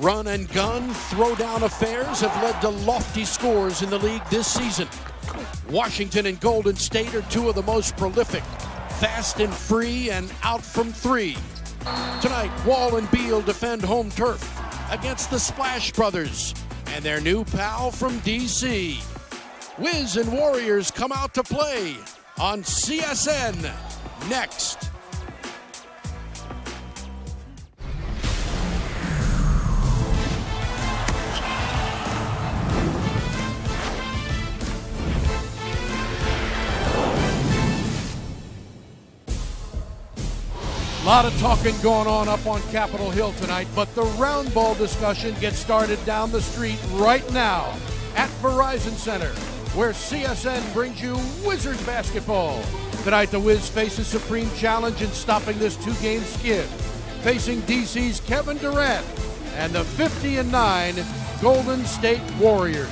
Run and gun, throwdown affairs have led to lofty scores in the league this season. Washington and Golden State are two of the most prolific, fast and free and out from three. Tonight, Wall and Beal defend home turf against the Splash Brothers and their new pal from DC. Wiz and Warriors come out to play on CSN next. A lot of talking going on up on Capitol Hill tonight, but the round ball discussion gets started down the street right now at Verizon Center, where CSN brings you Wizards basketball. Tonight, the Wiz faces supreme challenge in stopping this two-game skid, facing DC's Kevin Durant and the 50-9 Golden State Warriors.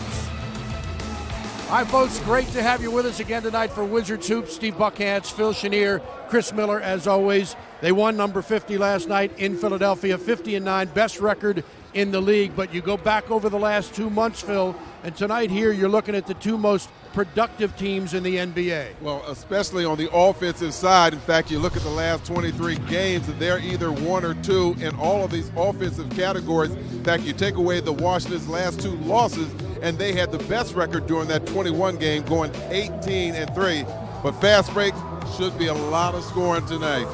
Hi, folks. Great to have you with us again tonight for Wizards Hoops. Steve Buckhantz, Phil Chenier, Chris Miller, as always. They won number 50 last night in Philadelphia, 50-9, best record in the league. But you go back over the last 2 months, Phil, and tonight here you're looking at the two most productive teams in the NBA. Well, especially on the offensive side. In fact, you look at the last 23 games, and they're either 1 or 2 in all of these offensive categories. In fact, you take away the Washington's last 2 losses, and they had the best record during that 21 game, going 18-3. But fast break should be a lot of scoring tonight.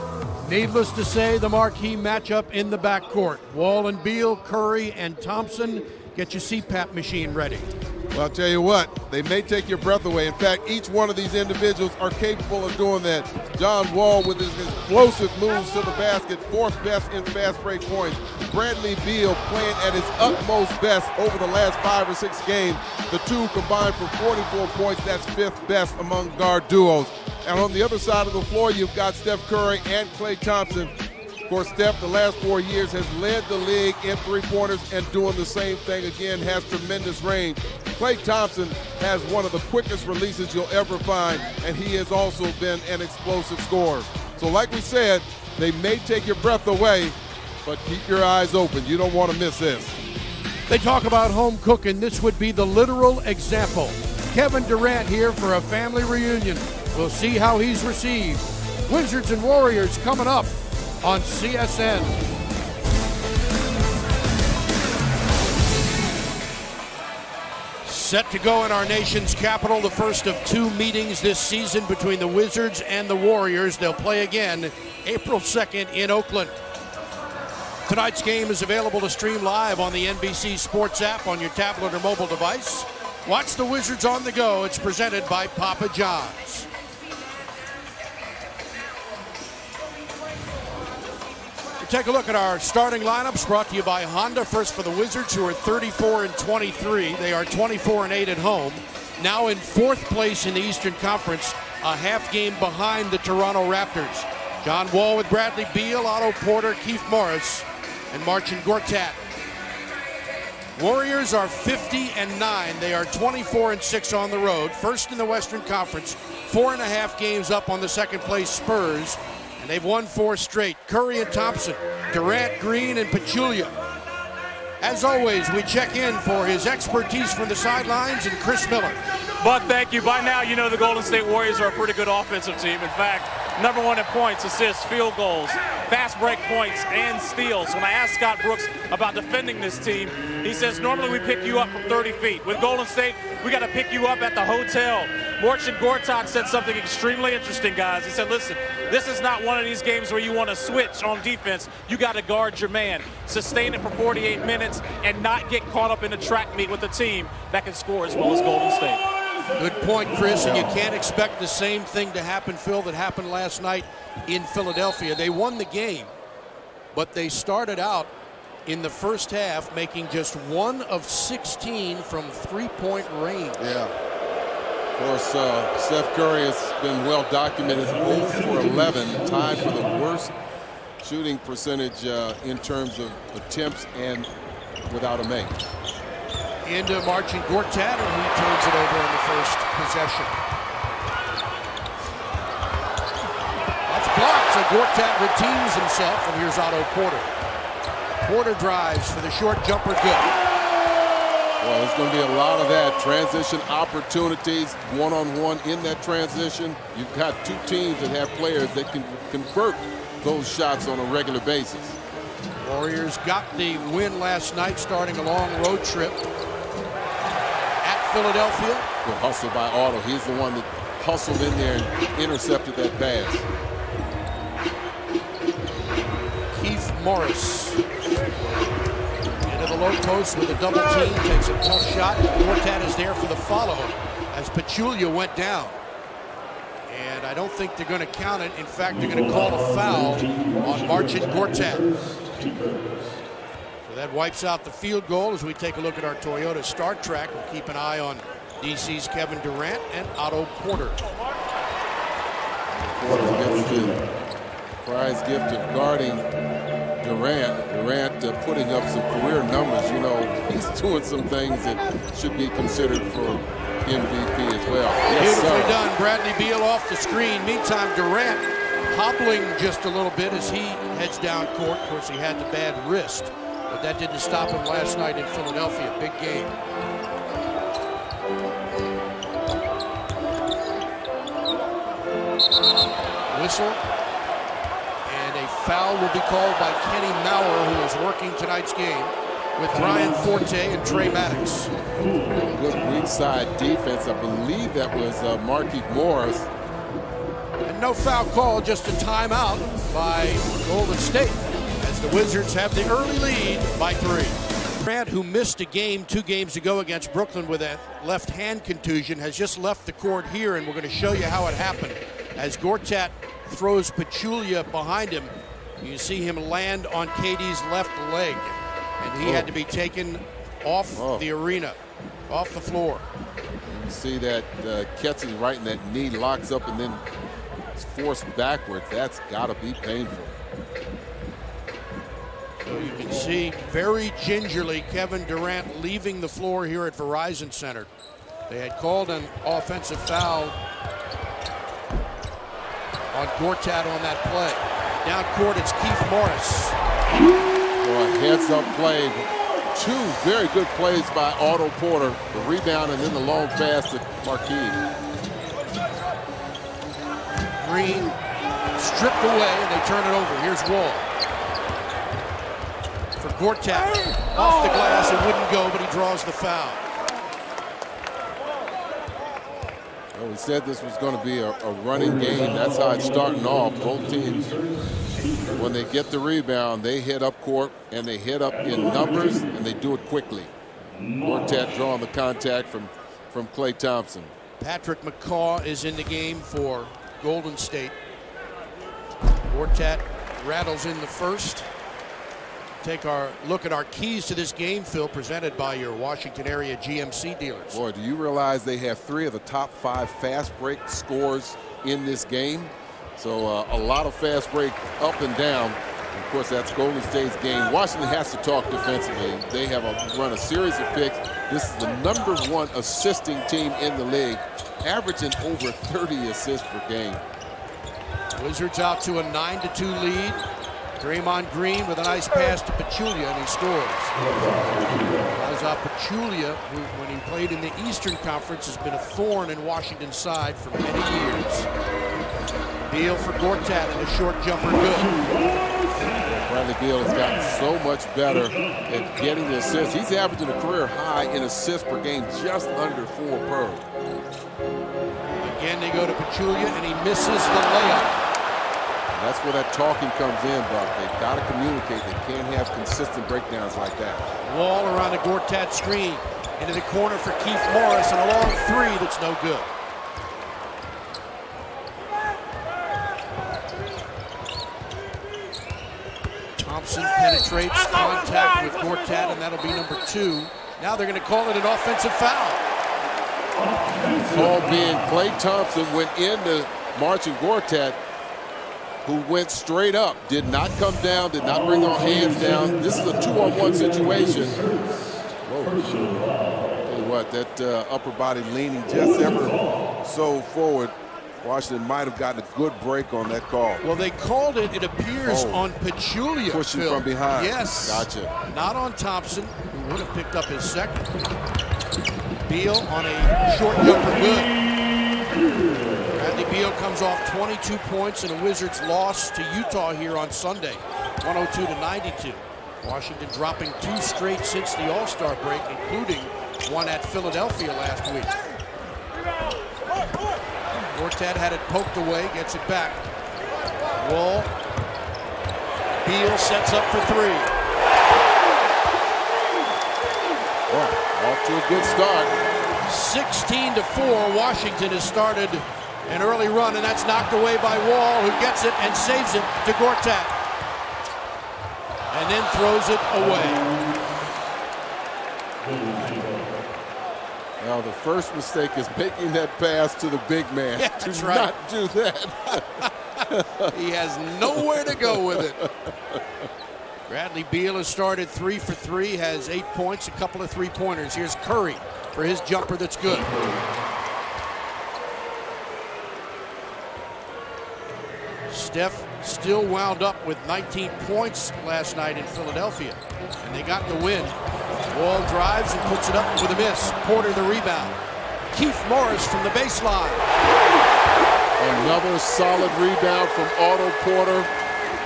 Needless to say, the marquee matchup in the backcourt. Wall and Beal, Curry and Thompson. Get your CPAP machine ready. Well, I'll tell you what, they may take your breath away. In fact, each one of these individuals are capable of doing that. John Wall with his explosive moves to the basket, 4th best in fast break points. Bradley Beal playing at his utmost best over the last 5 or 6 games. The two combined for 44 points. That's 5th best among guard duos. And on the other side of the floor, you've got Steph Curry and Klay Thompson. Of course, Steph, the last 4 years, has led the league in three-pointers and doing the same thing again, has tremendous range. Klay Thompson has one of the quickest releases you'll ever find, and he has also been an explosive scorer. So like we said, they may take your breath away, but keep your eyes open. You don't want to miss this. They talk about home cooking. This would be the literal example. Kevin Durant here for a family reunion. We'll see how he's received. Wizards and Warriors coming up on CSN. Set to go in our nation's capital, the first of 2 meetings this season between the Wizards and the Warriors. They'll play again April 2nd in Oakland. Tonight's game is available to stream live on the NBC Sports app on your tablet or mobile device. Watch the Wizards on the go. It's presented by Papa John's. Take a look at our starting lineups brought to you by Honda. First for the Wizards, who are 34-23. They are 24-8 at home. Now in 4th place in the Eastern Conference, a half game behind the Toronto Raptors. John Wall with Bradley Beal, Otto Porter, Keith Morris, and Marcin Gortat. Warriors are 50-9. They are 24-6 on the road. First in the Western Conference, 4.5 games up on the second place Spurs. And they've won 4 straight. Curry and Thompson, Durant, Green, and Pachulia. As always, we check in for his expertise from the sidelines and Chris Miller. Buck, thank you. By now, you know the Golden State Warriors are a pretty good offensive team. In fact, #1 in points, assists, field goals, fast break points, and steals. When I asked Scott Brooks about defending this team, he says, normally we pick you up from 30 feet. With Golden State, we got to pick you up at the hotel. Marcin Gortat said something extremely interesting, guys. He said, listen, this is not one of these games where you want to switch on defense. You got to guard your man, sustain it for 48 minutes, and not get caught up in a track meet with a team that can score as well as Golden State. Good point, Chris, and you can't expect the same thing to happen, Phil, that happened last night in Philadelphia. They won the game, but they started out in the first half making just 1 of 16 from three-point range. Yeah. Of course, Steph Curry has been well documented, 0 for 11, tied for the worst shooting percentage in terms of attempts and without a make. Into Marcin Gortat, and he turns it over in the first possession. That's blocked, so Gortat redeems himself, and here's Otto Porter. Porter drives for the short jumper, good. Well, there's going to be a lot of that. Transition opportunities, one-on-one in that transition. You've got two teams that have players that can convert those shots on a regular basis. Warriors got the win last night, starting a long road trip at Philadelphia. Good hustle by Otto. He's the one that hustled in there and intercepted that pass. Keith Morris into the low post with a double team, takes a tough shot. Gortat is there for the follow as Pachulia went down. And I don't think they're going to count it. In fact, they're going to call a foul on Marcin Gortat. So that wipes out the field goal. As we take a look at our Toyota Start Track, we'll keep an eye on DC's Kevin Durant and Otto Porter. Porter gets the prize gift of guarding Durant. Durant putting up some career numbers. You know, he's doing some things that should be considered for MVP as well. Yes, beautifully sir. done. Bradley Beal off the screen. Meantime, Durant hobbling just a little bit as he heads down court. Of course, he had the bad wrist, but that didn't stop him last night in Philadelphia. Big game. Whistle. And a foul will be called by Kenny Maurer, who is working tonight's game with Brian Forte and Trey Maddox. Good weak side defense. I believe that was Markieff Morris. And no foul call, just a timeout by Golden State as the Wizards have the early lead by 3. Durant, who missed a game 2 games ago against Brooklyn with a left hand contusion, has just left the court here, and we're going to show you how it happened. As Gortat throws Pachulia behind him, you see him land on KD's left leg, and he had to be taken off the arena, off the floor. You see that Ketsy's right in that knee, locks up and then is forced backwards. That's got to be painful. So you can see very gingerly Kevin Durant leaving the floor here at Verizon Center. They had called an offensive foul on Gortat on that play. Down court, it's Keith Morris. For a heads-up play. 2 very good plays by Otto Porter. The rebound and then the long pass to Markieff. Green stripped away, and they turn it over. Here's Wall. For Gortat, off the glass, it wouldn't go, but he draws the foul. Well, we said this was going to be a running game. That's how it's starting off. Both teams, when they get the rebound, they hit up court, and they hit up in numbers, and they do it quickly. Gortat drawing the contact from Klay Thompson. Patrick McCaw is in the game for Golden State. Gortat rattles in the first. Take our look at our keys to this game, Phil, presented by your Washington area GMC dealers. Boy, do you realize they have 3 of the top 5 fast break scores in this game? So a lot of fast break up and down. Of course, that's Golden State's game. Washington has to talk defensively. They have run a series of picks. This is the #1 assisting team in the league, averaging over 30 assists per game. Wizards out to a 9-2 lead. Draymond Green with a nice pass to Pachulia, and he scores. Pachulia, who, when he played in the Eastern Conference, has been a thorn in Washington's side for many years. Beal for Gortat, and a short jumper good. Bradley Beal has gotten so much better at getting the assists. He's averaging a career high in assists per game, just under 4 per. Again, they go to Pachulia, and he misses the layup. That's where that talking comes in, Buck. They've got to communicate. They can't have consistent breakdowns like that. Wall around the Gortat screen. Into the corner for Keith Morris, and a long 3 that's no good. Thompson penetrates, contact with Gortat, and that'll be number 2. Now they're going to call it an offensive foul. Call being Klay Thompson went into Marcin Gortat, who went straight up, did not come down, did not bring their hands down. This is a 2-on-1 situation. Whoa. Tell you what, that upper body leaning just ever so forward Washington might have gotten a good break on that call. Well, they called it, it appears, on Pachulia. Pushing from behind. Yes. Gotcha. Not on Thompson, who would have picked up his second. Beal on a short jumper, good. Bradley Beal comes off 22 points in a Wizards loss to Utah here on Sunday, 102-92. Washington dropping 2 straight since the All-Star break, including one at Philadelphia last week. Gortat had it poked away, gets it back. Wall. Beal sets up for 3. Oh, off to a good start. 16-4, Washington has started an early run, and that's knocked away by Wall, who gets it and saves it to Gortat. And then throws it away. Now the first mistake is making that pass to the big man. Yeah, that's do right. not do that. He has nowhere to go with it. Bradley Beal has started 3 for 3, has 8 points, a couple of 3-pointers. Here's Curry for his jumper that's good. Steph still wound up with 19 points last night in Philadelphia, and they got the win. Wall drives and puts it up with a miss. Porter the rebound. Keith Morris from the baseline. Another solid rebound from Otto Porter.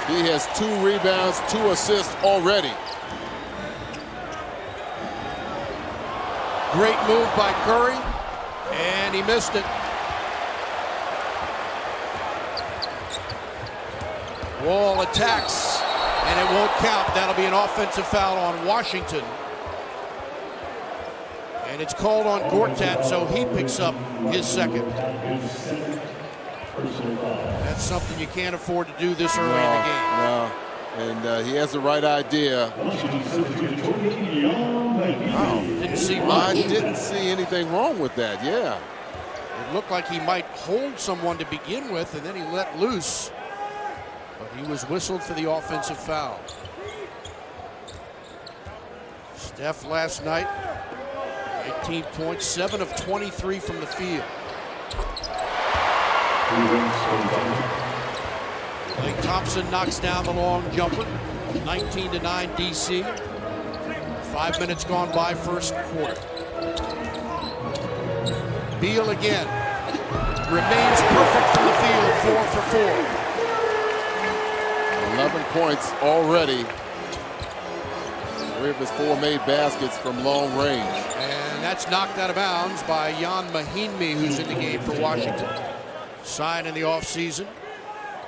He has 2 rebounds, 2 assists already. Great move by Curry, and he missed it. Wall attacks, and it won't count. That'll be an offensive foul on Washington. And it's called on Gortat, so he picks up his second. That's something you can't afford to do this early in the game. No, and he has the right idea. Wow, didn't see much. I didn't see anything wrong with that, yeah. It looked like he might hold someone to begin with, and then he let loose. But he was whistled for the offensive foul. Steph last night, 19 points, 7 of 23 from the field. Klay Thompson knocks down the long jumper, 19-9 DC. 5 minutes gone by first quarter. Beal again. Remains perfect from the field, 4 for 4. 11 points already. 3 of his 4 made baskets from long range. And that's knocked out of bounds by Jan Mahinmi, who's in the game for Washington. Signed in the offseason.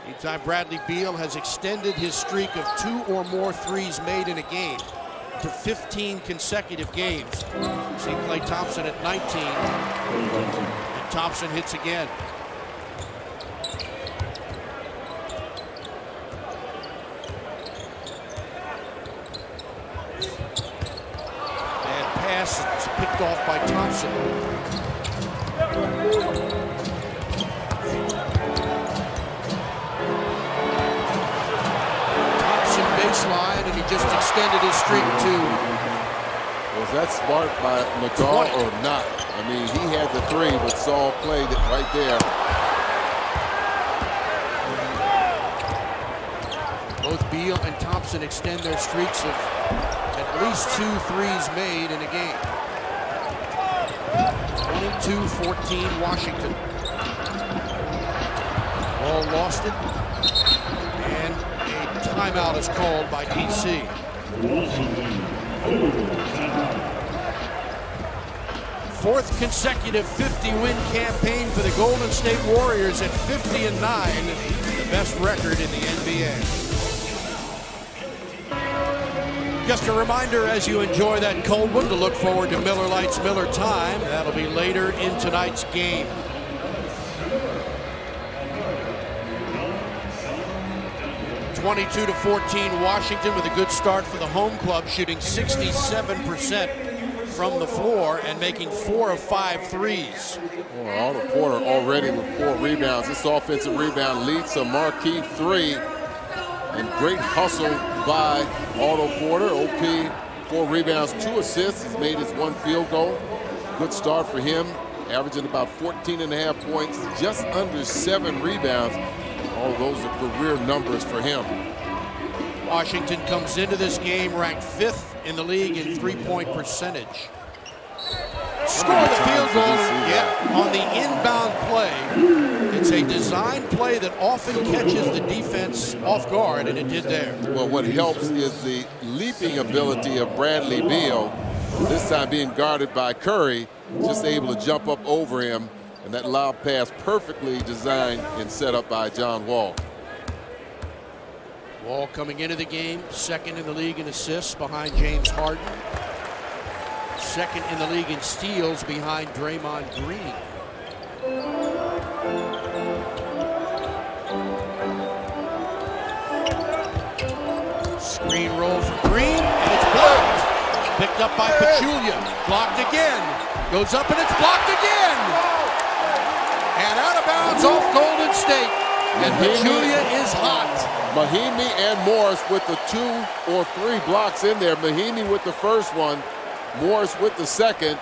Meantime, Bradley Beal has extended his streak of 2 or more threes made in a game to 15 consecutive games. See Klay Thompson at 19. And Thompson hits again. Pass is picked off by Thompson. Thompson baseline, and he just extended his streak to. Was that smart by McDowell or not? I mean, he had the 3, but Saul played it right there. Both Beal and Thompson extend their streaks of at least 2 threes made in a game. 22-14 Washington. Ball lost it, and a timeout is called by DC. Fourth consecutive 50-win campaign for the Golden State Warriors at 50-9, the best record in the NBA. Just a reminder as you enjoy that cold one to look forward to Miller Lite's Miller Time. That'll be later in tonight's game. (22-14) Washington with a good start for the home club, shooting 67% from the floor and making 4 of 5 threes. Well, Otto Porter already with 4 rebounds. This offensive rebound leads a marquee 3. And great hustle by Otto Porter. OP, 4 rebounds, 2 assists. He's made his 1 field goal. Good start for him averaging about 14.5 points, just under 7 rebounds. All those are career numbers for him. Washington comes into this game ranked 5th in the league in three-point percentage. Score the field goal, on the inbound play. It's a design play that often catches the defense off guard, and it did there. Well, what helps is the leaping ability of Bradley Beal. This time being guarded by Curry, just able to jump up over him, and that lob pass perfectly designed and set up by John Wall. Wall coming into the game, 2nd in the league in assists behind James Harden. 2nd in the league in steals behind Draymond Green. Screen roll for Green, and it's blocked. Picked up by Pachulia. Blocked again. Goes up and it's blocked again. And out of bounds off Golden State. And Pachulia is hot. Mahinmi and Morris with the 2 or 3 blocks in there. Mahinmi with the first one, Morris with the second,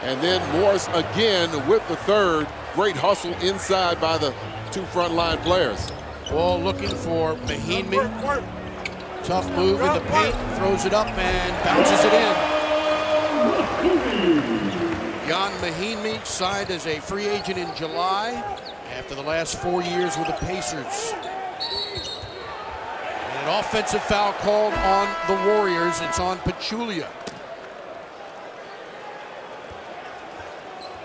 and then Morris again with the third. Great hustle inside by the 2 frontline players. Wall looking for Mahinmi. Tough move in the paint, throws it up and bounces it in. Jan Mahinmi signed as a free agent in July after the last 4 years with the Pacers. And an offensive foul called on the Warriors. It's on Pachulia.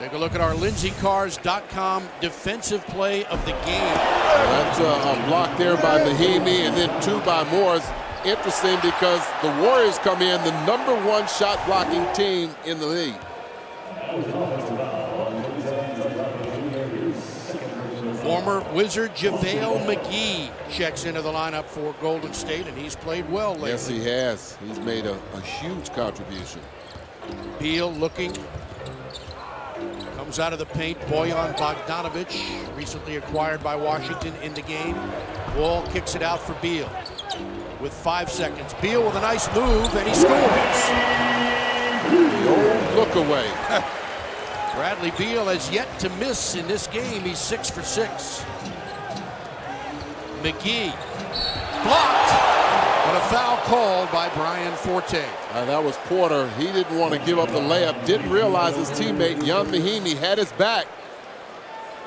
Take a look at our LindseyCars.com defensive play of the game. That's a block there by Mahinmi and then 2 by Morris. Interesting because the Warriors come in the #1 shot blocking team in the league. Former Wizard JaVale McGee checks into the lineup for Golden State, and he's played well lately. Yes, he has. He's made a huge contribution. Beal looking. Comes out of the paint. Bojan Bogdanovic, recently acquired by Washington, in the game. Wall kicks it out for Beal with 5 seconds. Beal with a nice move, and he scores. The old look away. Bradley Beal has yet to miss in this game. He's 6 for 6. McGee blocked, but a foul called by Brian Forte. That was Porter. He didn't want to give up the layup. Didn't realize his teammate Jan Mahinmi had his back,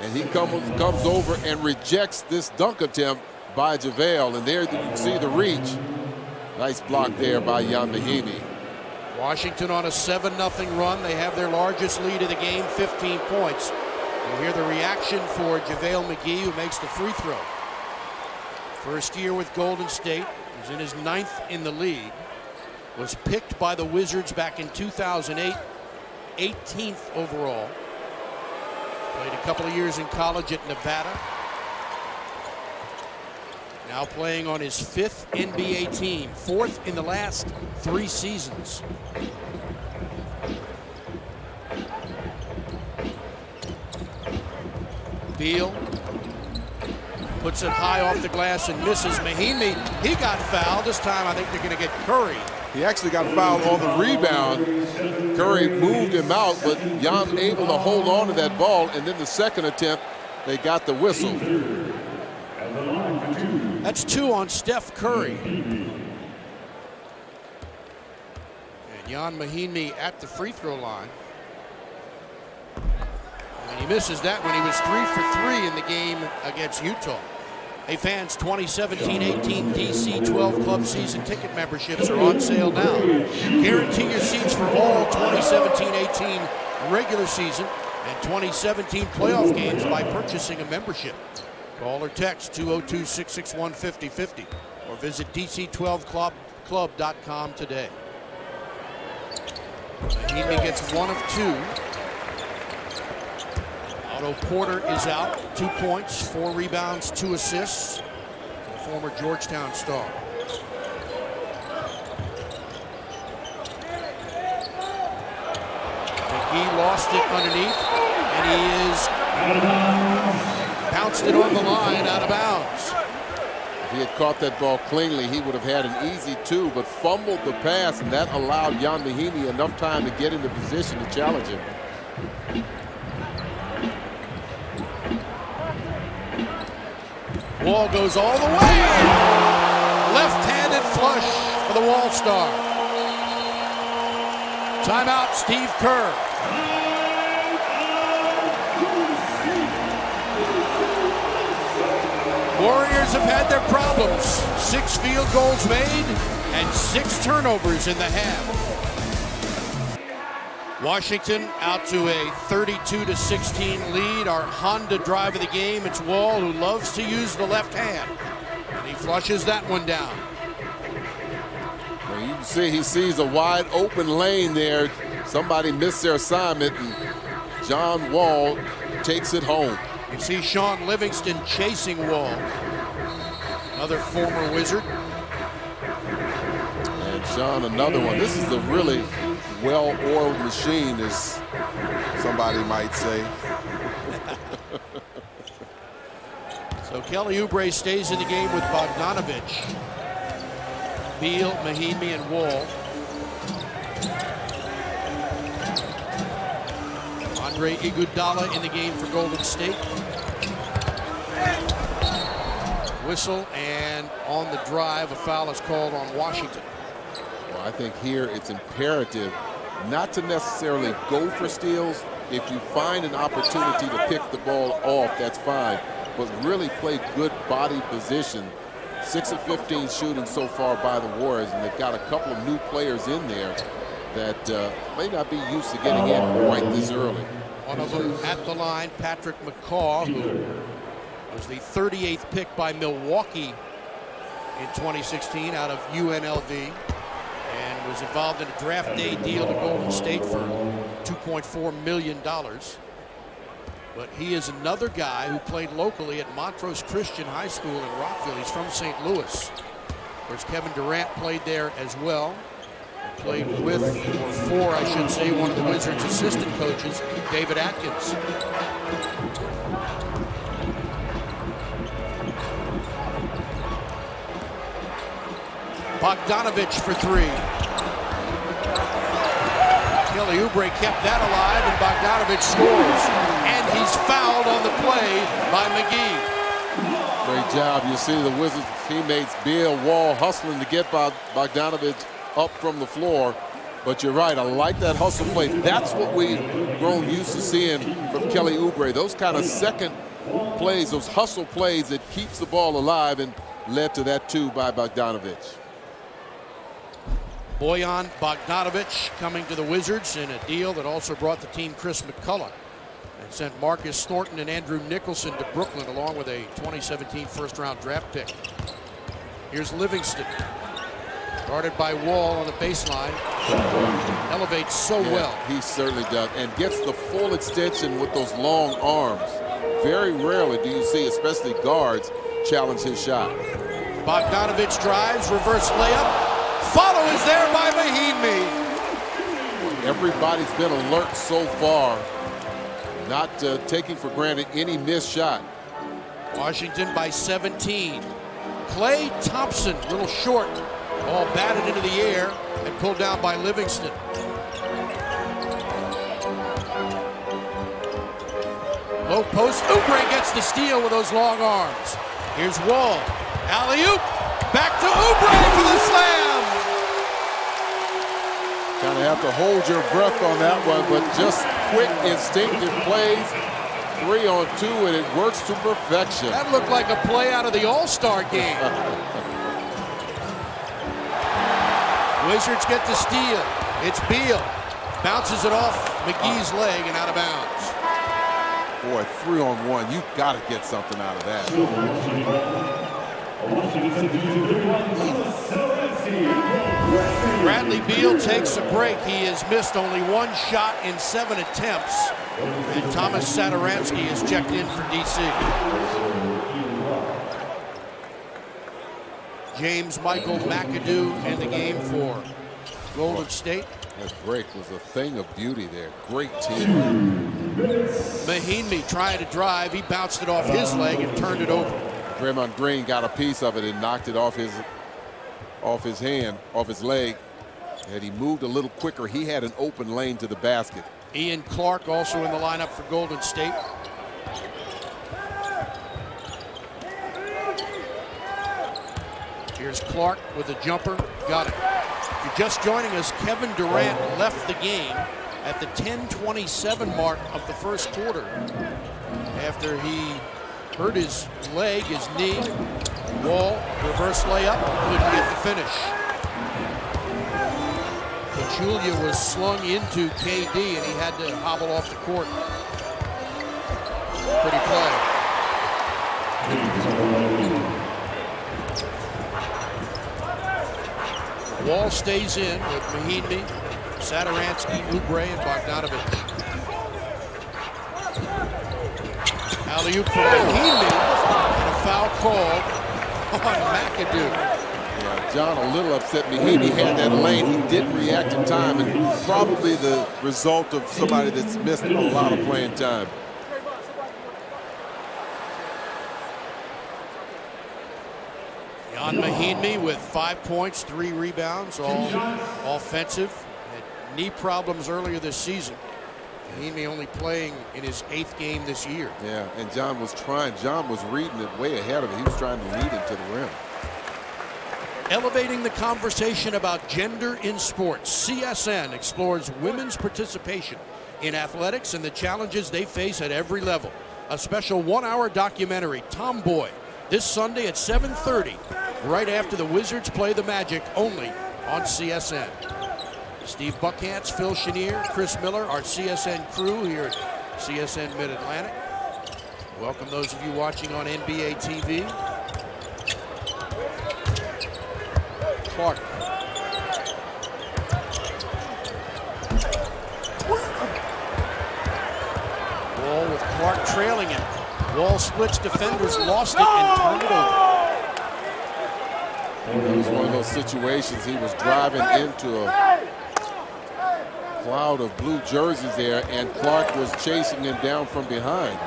and he comes over and rejects this dunk attempt by JaVale. And there you can see the reach. Nice block there by Jan Mahinmi. Washington on a 7-0 run. They have their largest lead of the game, 15 points. You'll hear the reaction for JaVale McGee, who makes the free throw. First year with Golden State. He's in his 9th in the league. Was picked by the Wizards back in 2008, 18th overall. Played a couple of years in college at Nevada. Now playing on his 5th NBA team, 4th in the last 3 seasons. Beal puts it high off the glass and misses. Mahinmi, he got fouled. This time I think they're going to get Curry. He actually got fouled on the rebound. Curry moved him out, but Jan able to hold on to that ball, and then the second attempt, they got the whistle. That's 2 on Steph Curry. And Jan Mahinmi at the free throw line. And he misses that when he was 3 for 3 in the game against Utah. Hey fans, 2017-18 DC 12 club season ticket memberships are on sale now. Guarantee your seats for all 2017-18 regular season and 2017 playoff games by purchasing a membership. Call or text 202-661-5050 or visit DC12club.com today. Mahinmi gets 1 of 2. Otto Porter is out. 2 points, 4 rebounds, 2 assists. The former Georgetown star. McGee lost it underneath, and he is bounced it on the line out of bounds. If he had caught that ball cleanly, he would have had an easy 2, but fumbled the pass, and that allowed Jan Mahinmi enough time to get into position to challenge him. Wall goes all the way. Left-handed flush for the Wall star. Timeout, Steve Kerr. Warriors have had their problems. 6 field goals made and 6 turnovers in the half. Washington out to a 32-16 lead. Our Honda drive of the game. It's Wall, who loves to use the left hand. And he flushes that one down. Well, you can see he sees a wide open lane there. Somebody missed their assignment, and John Wall takes it home. You see Sean Livingston chasing Wall. Another former Wizard. And Sean, another one. This is a really well-oiled machine, as somebody might say. So Kelly Oubre stays in the game with Bogdanovich, Beal, Mahinmi, and Wall. Andre Iguodala in the game for Golden State. Whistle, and on the drive, a foul is called on Washington. Well, I think here it's imperative not to necessarily go for steals. If you find an opportunity to pick the ball off, that's fine. But really play good body position. 6 of 15 shooting so far by the Warriors, and they've got a couple of new players in there that may not be used to getting in quite this early. One of them at the line, Patrick McCaw, who was the 38th pick by Milwaukee in 2016 out of UNLV, and was involved in a draft day deal to Golden State for $2.4 million. But he is another guy who played locally at Montrose Christian High School in Rockville. He's from St. Louis. Of course, Kevin Durant played there as well. Played with, or for, I should say, one of the Wizards' assistant coaches, David Atkins. Bogdanovich for 3. Kelly Oubre kept that alive, and Bogdanovich scores. And he's fouled on the play by McGee. Great job. You see the Wizards teammates, Beal, Wall, hustling to get Bogdanovich up from the floor. But you're right, I like that hustle play. That's what we've grown used to seeing from Kelly Oubre. Those kind of second plays, those hustle plays that keeps the ball alive, and led to that too by Bogdanovich. Bojan Bogdanovich coming to the Wizards in a deal that also brought the team Chris McCullough and sent Marcus Thornton and Andrew Nicholson to Brooklyn, along with a 2017 first-round draft pick. Here's Livingston, guarded by Wall on the baseline. Elevates so well. He certainly does, and gets the full extension with those long arms. Very rarely do you see, especially guards, challenge his shot. Bogdanovich drives, reverse layup. Follow is there by Mahinmi. Everybody's been alert so far, not taking for granted any missed shot. Washington by 17. Klay Thompson, a little short, ball batted into the air and pulled down by Livingston. Low post, Oubre gets the steal with those long arms. Here's Wall, alley-oop, back to Oubre for the slam. Kind of have to hold your breath on that one, but just quick, instinctive plays. 3 on 2, and it works to perfection. That looked like a play out of the All-Star game. Wizards get the steal. It's Beal. Bounces it off McGee's leg and out of bounds. Boy, 3 on 1. You got to get something out of that. Bradley Beal takes a break. He has missed only 1 shot in 7 attempts. And Thomas Satoransky is checked in for DC. James Michael McAdoo in the game for Golden State. That break was a thing of beauty there. Great team. Mahinmi trying to drive. He bounced it off his leg and turned it over. Draymond Green got a piece of it and knocked it off his hand, off his leg. Had he moved a little quicker, he had an open lane to the basket. Ian Clark also in the lineup for Golden State. Here's Clark with a jumper. Got it. If you're just joining us, Kevin Durant left the game at the 10:27 mark of the first quarter after he hurt his leg, his knee. Wall, reverse layup, couldn't get the finish. Julia was slung into KD and he had to hobble off the court. Pretty play. Wall stays in with Mahinmi, Satoransky, Oubre, and Bogdanovic. Alley-oop from Mahinmi and a foul called on McAdoo. John a little upset. Mahinmi had that lane. He didn't react in time, and probably the result of somebody that's missed a lot of playing time. Jan Mahinmi with 5 points, 3 rebounds, all offensive. Had knee problems earlier this season. Mahinmi only playing in his 8th game this year. Yeah, and John was trying. John was reading it way ahead of it. He was trying to lead him to the rim. Elevating the conversation about gender in sports, CSN explores women's participation in athletics and the challenges they face at every level. A special 1-hour documentary, Tomboy, this Sunday at 7:30, right after the Wizards play the Magic, only on CSN. Steve Buckhantz, Phil Chenier, Chris Miller, our CSN crew here at CSN Mid-Atlantic. Welcome those of you watching on NBA TV. Clark. Wall with Clark trailing him. Wall splits defenders, lost it, and turned it over. It was one of those situations he was driving into a cloud of blue jerseys there, and Clark was chasing him down from behind.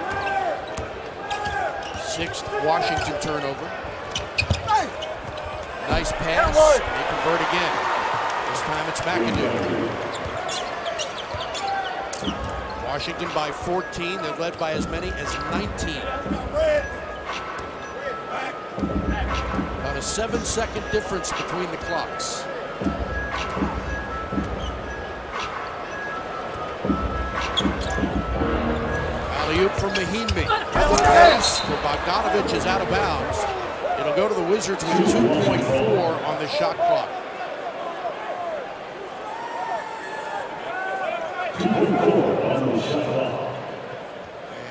6th Washington turnover. Nice pass. They convert again. This time it's McAdoo. Washington by 14. They're led by as many as 19. About a 7-second difference between the clocks. Alley-oop from Mahinmi. Bogdanovic is out of bounds. It'll go to the Wizards with 2.4 on the shot clock.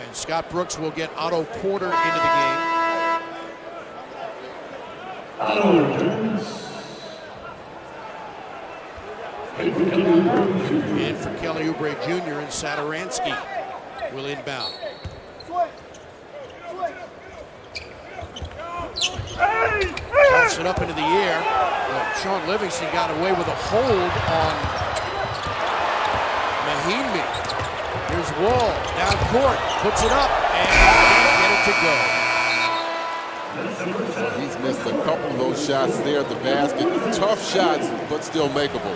And Scott Brooks will get Otto Porter into the game. And for Kelly Oubre Jr. and Satoransky will inbound. Toss it up into the air. Sean Livingston got away with a hold on Mahinmi. Here's Wall down court, puts it up, and can't get it to go. He's missed a couple of those shots there at the basket. Tough shots, but still makeable.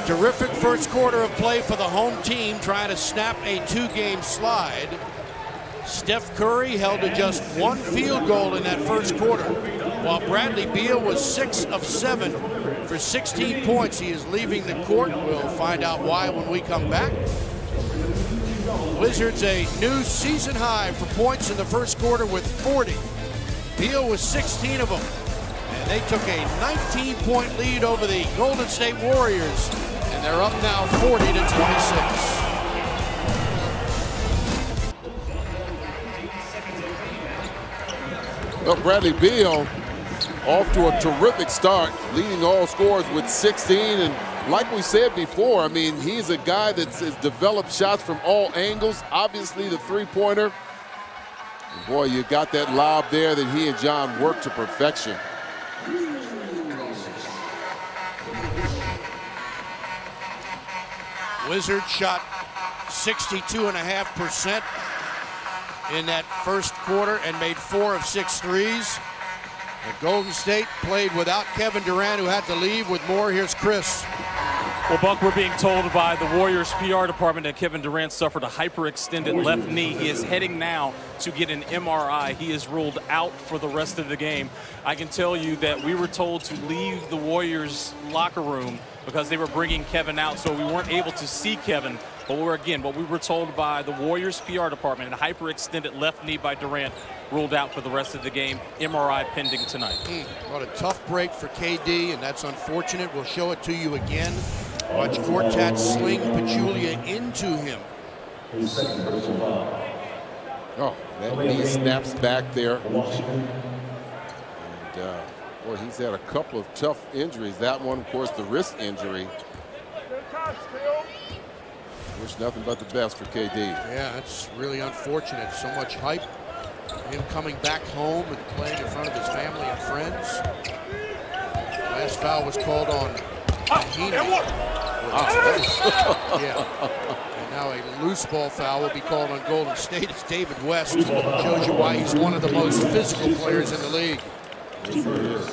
Terrific first quarter of play for the home team, trying to snap a 2-game slide. Steph Curry held to just 1 field goal in that first quarter, while Bradley Beal was 6 of 7 for 16 points. He is leaving the court. We'll find out why when we come back. Wizards a new season high for points in the first quarter with 40. Beal was 16 of them. And they took a 19-point lead over the Golden State Warriors. And they're up now 40-26. Well, Bradley Beal off to a terrific start, leading all scorers with 16. And like we said before, I mean, he's a guy that's developed shots from all angles. Obviously, the three-pointer. Boy, you got that lob there that he and John worked to perfection. Wizards shot 62.5% in that first quarter and made 4 of 6 threes. And Golden State played without Kevin Durant, who had to leave, with more. Here's Chris. Well, Buck, we're being told by the Warriors PR department that Kevin Durant suffered a hyperextended left knee. He is heading now to get an MRI. He is ruled out for the rest of the game. I can tell you that we were told to leave the Warriors locker room because they were bringing Kevin out, so we weren't able to see Kevin. But what we were told by the Warriors PR department, a hyperextended left knee by Durant, ruled out for the rest of the game. MRI pending tonight. What a tough break for KD, and that's unfortunate. We'll show it to you again. Watch Gortat sling Pachulia into him. Oh, that knee snaps back there. And, boy, he's had a couple of tough injuries. That one, of course, the wrist injury. Wish nothing but the best for KD. Yeah, that's really unfortunate. So much hype. Him coming back home and playing in front of his family and friends. Last foul was called on Heaney. Yeah. And now a loose ball foul will be called on Golden State. It's David West. Shows you why he's one of the most physical players in the league. Yes, he is.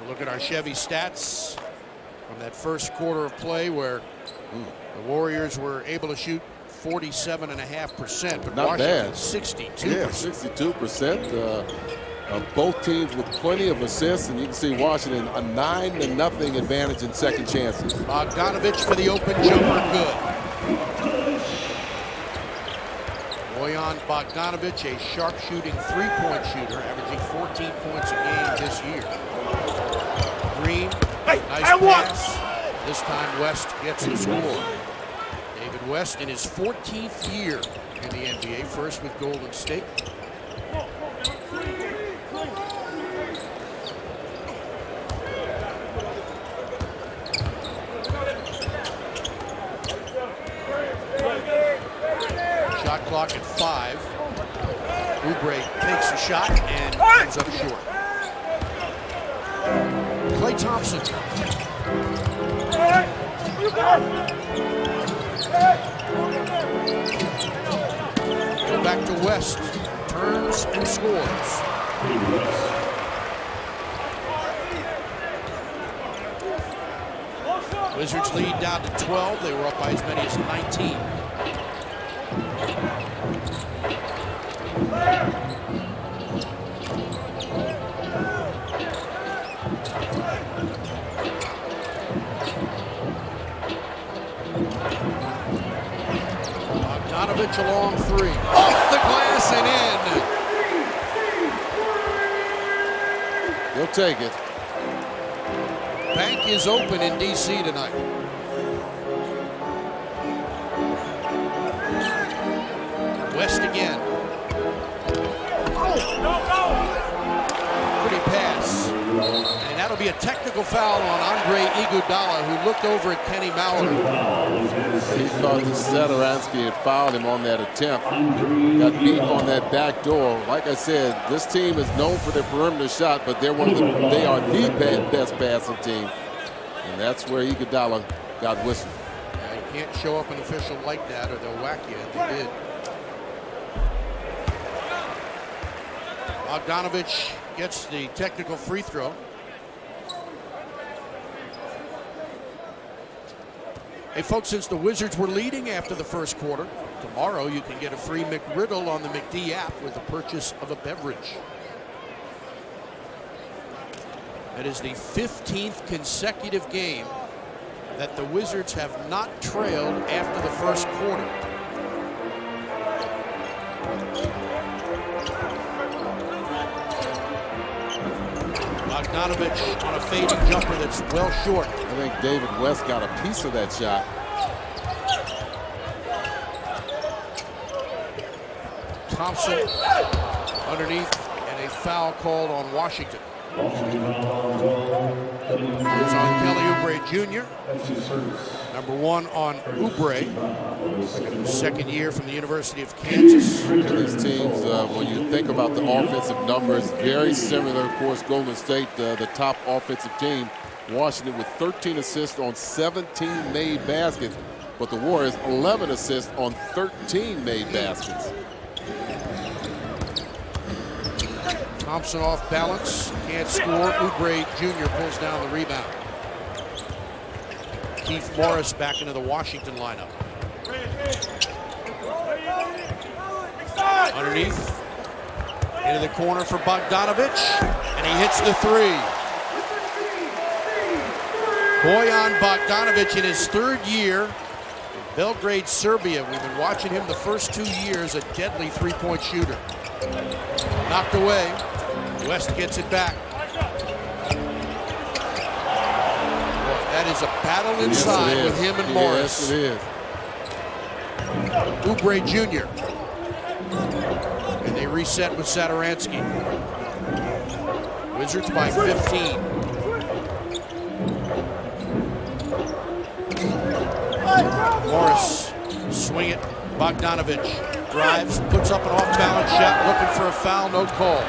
Look at our Chevy stats from that first quarter of play where the Warriors were able to shoot 47.5%, but not Washington bad. 62%. Yeah, 62%. Both teams with plenty of assists, and you can see Washington a 9-0 advantage in second chances. Bogdanovich for the open jumper, good. Bojan Bogdanovich, a sharpshooting three-point shooter, averaging 14 points a game this year. Green, nice pass. This time West gets the score. David West in his 14th year in the NBA, first with Golden State. Shot clock at 5. Oubre takes a shot and comes up short. Klay Thompson. Go back to West. Turns and scores. Wizards lead down to 12. They were up by as many as 19. Bogdanovich a long three. Off the glass and in. He'll take it. Bank is open in D.C. tonight. West again. Pretty pass. And that'll be a technical foul on Andre Iguodala, who looked over at Kenny Mallard. He thought that Satoransky had fouled him on that attempt. Got beat on that back door. Like I said, this team is known for their perimeter shot, but they are the best passing team. And that's where Iguodala got whistled. Yeah, you can't show up an official like that or they'll whack you. And they did. Bogdanovich gets the technical free throw. Hey folks, since the Wizards were leading after the first quarter, tomorrow you can get a free McRiddle on the McD app with the purchase of a beverage. That is the 15th consecutive game that the Wizards have not trailed after the first quarter. Bogdanovich on a fading jumper that's well short. I think David West got a piece of that shot. Thompson underneath, and a foul called on Washington. It's on Kelly Oubre Jr. Number 1 on Oubre. Second year from the University of Kansas. These teams, when you think about the offensive numbers, very similar. Of course, Golden State, the top offensive team. Washington with 13 assists on 17 made baskets. But the Warriors, 11 assists on 13 made baskets. Thompson off balance, can't score. Oubre Jr. pulls down the rebound. Markieff Morris back into the Washington lineup. Underneath. Into the corner for Bogdanovich. And he hits the three. Bojan Bogdanovich in his 3rd year in Belgrade, Serbia. We've been watching him the first 2 years, a deadly three-point shooter. Knocked away. West gets it back. That is a battle inside with him and Morris. Yes, it is. Oubre Jr. And they reset with Satoransky. Wizards by 15. Morris, swing it. Bogdanovich drives, puts up an off-balance shot, looking for a foul, no call.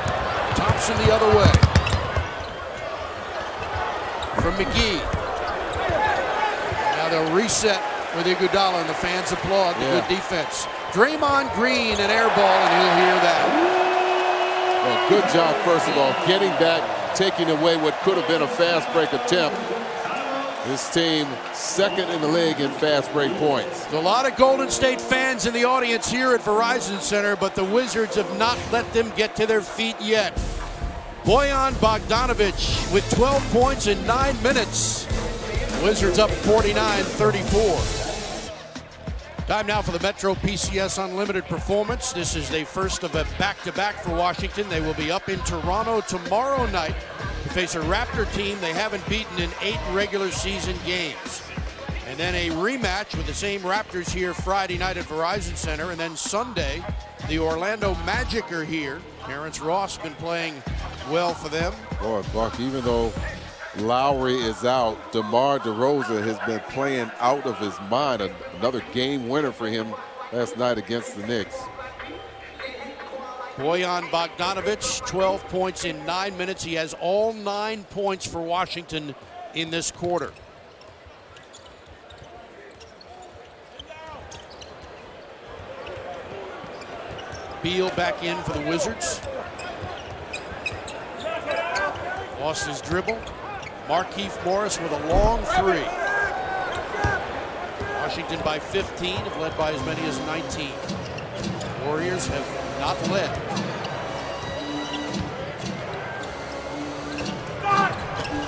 Thompson the other way. From McGee. Now they'll reset with Iguodala, and the fans applaud the good defense. Draymond Green, an air ball, and he'll hear that. Well, good job, first of all, getting back, taking away what could have been a fast break attempt. This team 2nd in the league in fast break points. There's a lot of Golden State fans in the audience here at Verizon Center, but the Wizards have not let them get to their feet yet. Bojan Bogdanovich with 12 points in 9 minutes. Wizards up 49-34. Time now for the Metro PCS Unlimited Performance. This is the first of a back-to-back for Washington. They will be up in Toronto tomorrow night to face a Raptor team they haven't beaten in 8 regular season games. And then a rematch with the same Raptors here Friday night at Verizon Center. And then Sunday, the Orlando Magic are here. Terrence Ross been playing well for them. Boy, Buck, even though Lowry is out, DeMar DeRozan has been playing out of his mind. Another game winner for him last night against the Knicks. Bojan Bogdanovich, 12 points in 9 minutes. He has all 9 points for Washington in this quarter. Beal back in for the Wizards. Lost his dribble. Markieff Morris with a long three. Washington by 15, have led by as many as 19. Warriors have not led.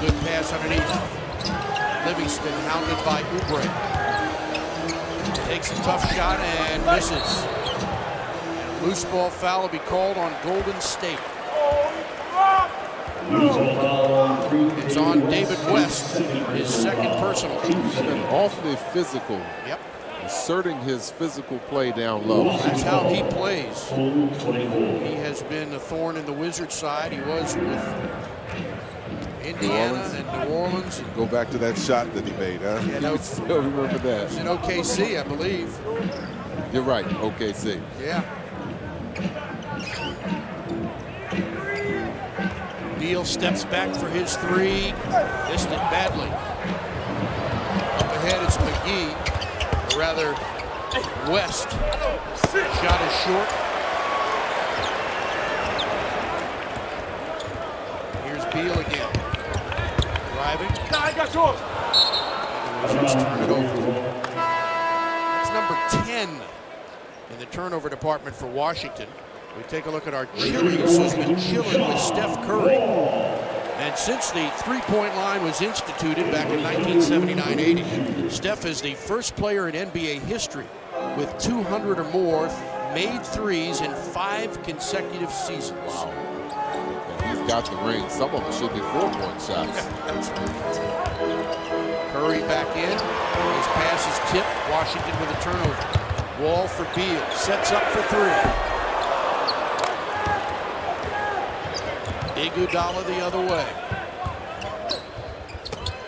Good pass underneath. Livingston hounded by Oubre. Takes a tough shot and misses. And loose ball foul will be called on Golden State. It's on David West, his 2nd personal. He's been awfully physical. Yep. Asserting his physical play down low. That's how he plays. He has been a thorn in the Wizards' side. He was with Indiana and New Orleans. Go back to that shot that he made, huh? Yeah, no, still remember that. in OKC, I believe. You're right, OKC. Yeah. Beal steps back for his three. Missed it badly. Up ahead is McGee. Or rather, West. Shot is short. Here's Beal again. Driving. The Wizards turn it over. It's number 10 in the turnover department for Washington. We take a look at our Chili's, who's been chilling with Steph Curry. And since the three-point line was instituted back in 1979-80, Steph is the first player in NBA history with 200 or more made threes in 5 consecutive seasons. Wow. And he's got the ring. Some of them should be 4-point shots. Curry back in. His pass is tipped. Washington with a turnover. Wall for Beal. Sets up for 3. Iguodala the other way.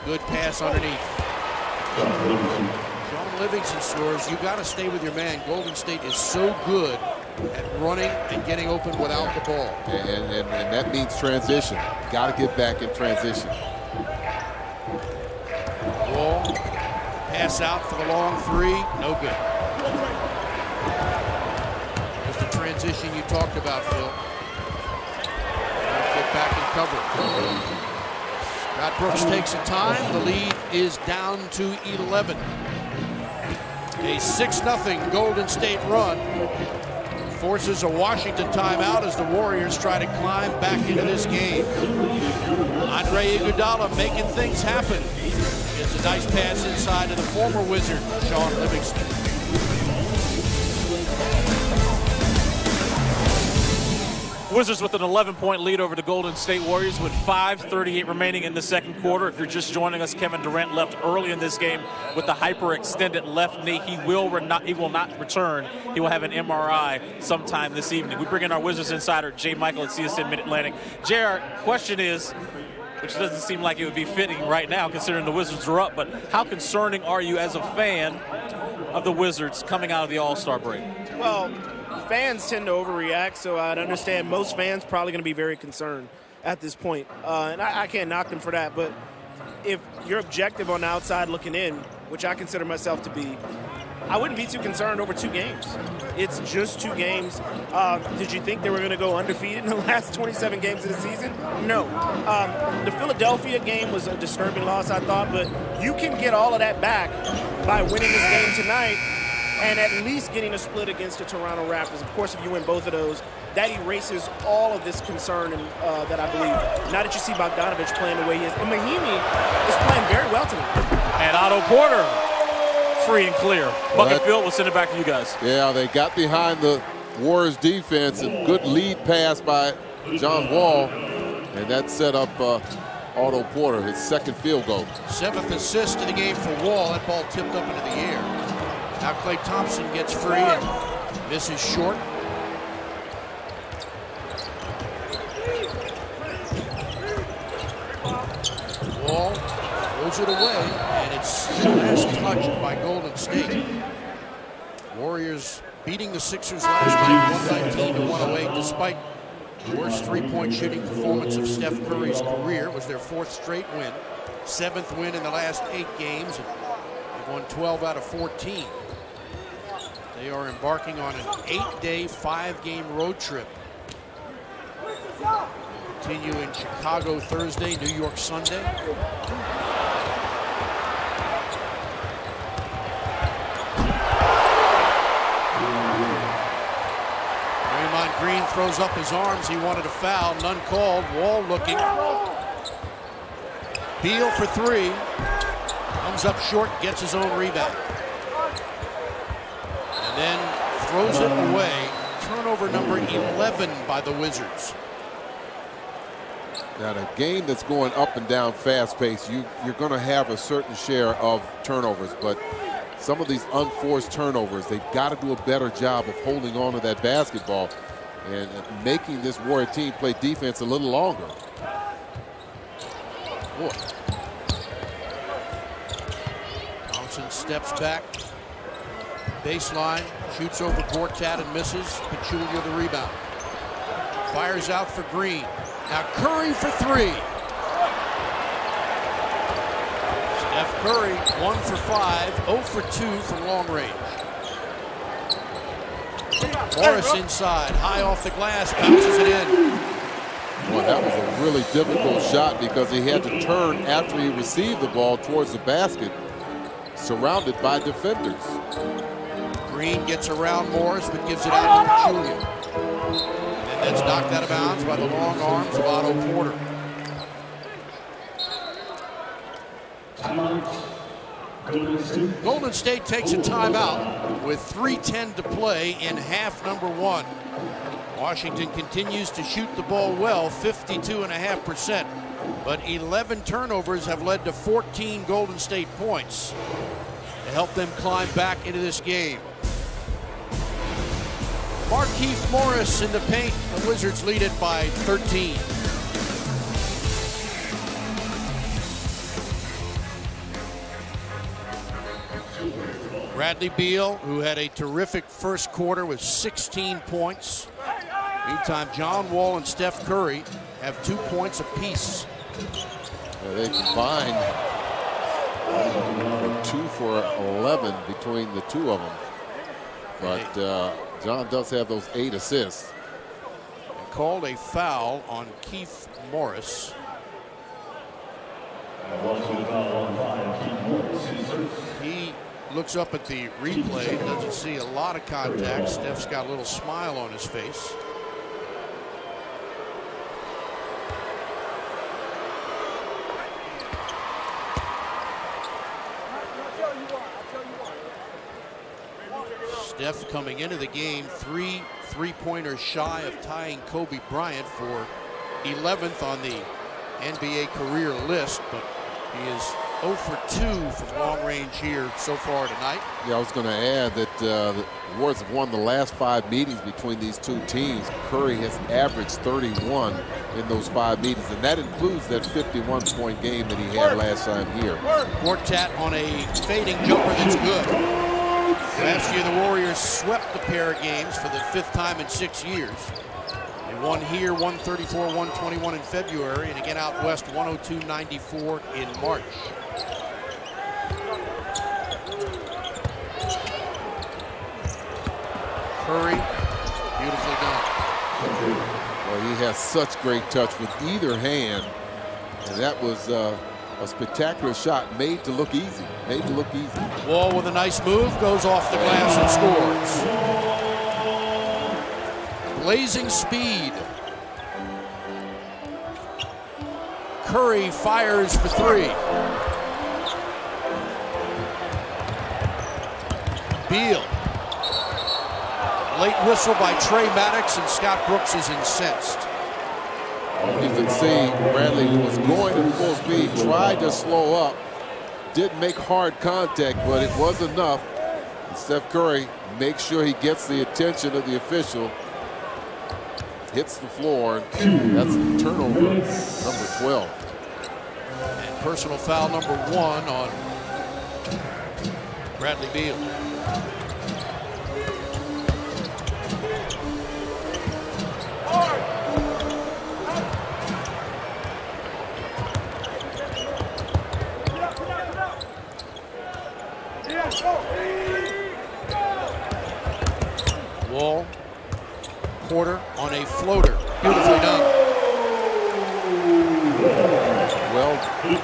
Good pass underneath. Sean Livingston scores. You got to stay with your man. Golden State is so good at running and getting open without the ball. And that means transition. Got to get back in transition. Wall. Pass out for the long 3. No good. There's the transition you talked about, Phil. Get back and cover. Scott Brooks takes a time. The lead is down to 11. A 6-0 Golden State run forces a Washington timeout as the Warriors try to climb back into this game. Andre Iguodala making things happen. Gets a nice pass inside to the former Wizard, Sean Livingston. Wizards with an 11-point lead over the Golden State Warriors with 5:38 remaining in the second quarter. If you're just joining us, Kevin Durant left early in this game with the hyperextended left knee. He will not return. He will have an MRI sometime this evening. We bring in our Wizards insider, Jay Michael at CSN Mid-Atlantic. Jay, our question is, which doesn't seem like it would be fitting right now considering the Wizards are up, but how concerning are you as a fan of the Wizards coming out of the All-Star break? Well, fans tend to overreact, so I'd understand most fans probably going to be very concerned at this point. And I can't knock them for that, but if you're objective on the outside looking in, which I consider myself to be, I wouldn't be too concerned over 2 games. It's just 2 games. Did you think they were going to go undefeated in the last 27 games of the season? No. The Philadelphia game was a disturbing loss, I thought, but you can get all of that back by winning this game tonight and at least getting a split against the Toronto Raptors. Of course, if you win both of those, that erases all of this concern that I believe. Now that you see Bogdanovich playing the way he is, and Mahinmi is playing very well tonight. And Otto Porter, free and clear. Bucket field, we'll send it back to you guys. Yeah, they got behind the Warriors defense. A good lead pass by John Wall, and that set up Otto Porter, his second field goal. 7th assist of the game for Wall. That ball tipped up into the air. Now Klay Thompson gets free and misses short. Wall throws it away, and it's the last touch by Golden State. Warriors beating the Sixers last night, 119-108, despite the worst three-point shooting performance of Steph Curry's career. It was their 4th straight win, 7th win in the last 8 games. They've won 12 out of 14. They are embarking on an 8-day, 5-game road trip. Continue in Chicago Thursday, New York Sunday. Draymond Green throws up his arms. He wanted a foul, none called. Wall looking. Beal for 3. Comes up short, gets his own rebound. Then throws it away. Turnover number 11 by the Wizards. Now, a game that's going up and down fast-paced, you're going to have a certain share of turnovers, but some of these unforced turnovers, they've got to do a better job of holding on to that basketball and making this Warrior team play defense a little longer. Boy. Thompson steps back. Baseline, shoots over Gortat and misses. Pachulia the rebound. Fires out for Green. Now Curry for 3. Steph Curry, 1 for 5, 0 for 2 from long range. Morris inside, high off the glass, bounces it in. Well, that was a really difficult shot because he had to turn after he received the ball towards the basket, surrounded by defenders. Green gets around Morris, but gives it out to Pachulia. And that's knocked out of bounds by the long arms of Otto Porter. Golden State takes a timeout with 3:10 to play in half number 1. Washington continues to shoot the ball well, 52.5%. But 11 turnovers have led to 14 Golden State points to help them climb back into this game. Markieff Morris in the paint. The Wizards lead it by 13. Bradley Beal, who had a terrific first quarter with 16 points. Meantime, John Wall and Steph Curry have 2 points apiece. They combined for 2 for 11 between the 2 of them. But John does have those 8 assists. They called a foul on Keith Morris. He looks up at the replay, doesn't see a lot of contact. Steph's got a little smile on his face. Steph coming into the game 3 3-pointers shy of tying Kobe Bryant for 11th on the NBA career list, but he is 0 for 2 from long range here so far tonight. Yeah, I was going to add that the Warriors have won the last 5 meetings between these two teams. Curry has averaged 31 in those 5 meetings, and that includes that 51-point game that he had last time here. Quartet on a fading jumper that's good. Last year, the Warriors swept the pair of games for the 5th time in 6 years. They won here 134-121 in February, and again out west 102-94 in March. Curry, beautifully done. Well, he has such great touch with either hand, and that was a spectacular shot made to look easy. Wall with a nice move, goes off the glass and scores. Blazing speed. Curry fires for 3. Beal. Late whistle by Trey Maddox, and Scott Brooks is incensed. You can see Bradley was going at full speed, tried to slow up, didn't make hard contact, but it was enough. And Steph Curry makes sure he gets the attention of the official, hits the floor, and that's turnover number 12. And personal foul number 1 on Bradley Beal. Wall, Porter on a floater, beautifully done.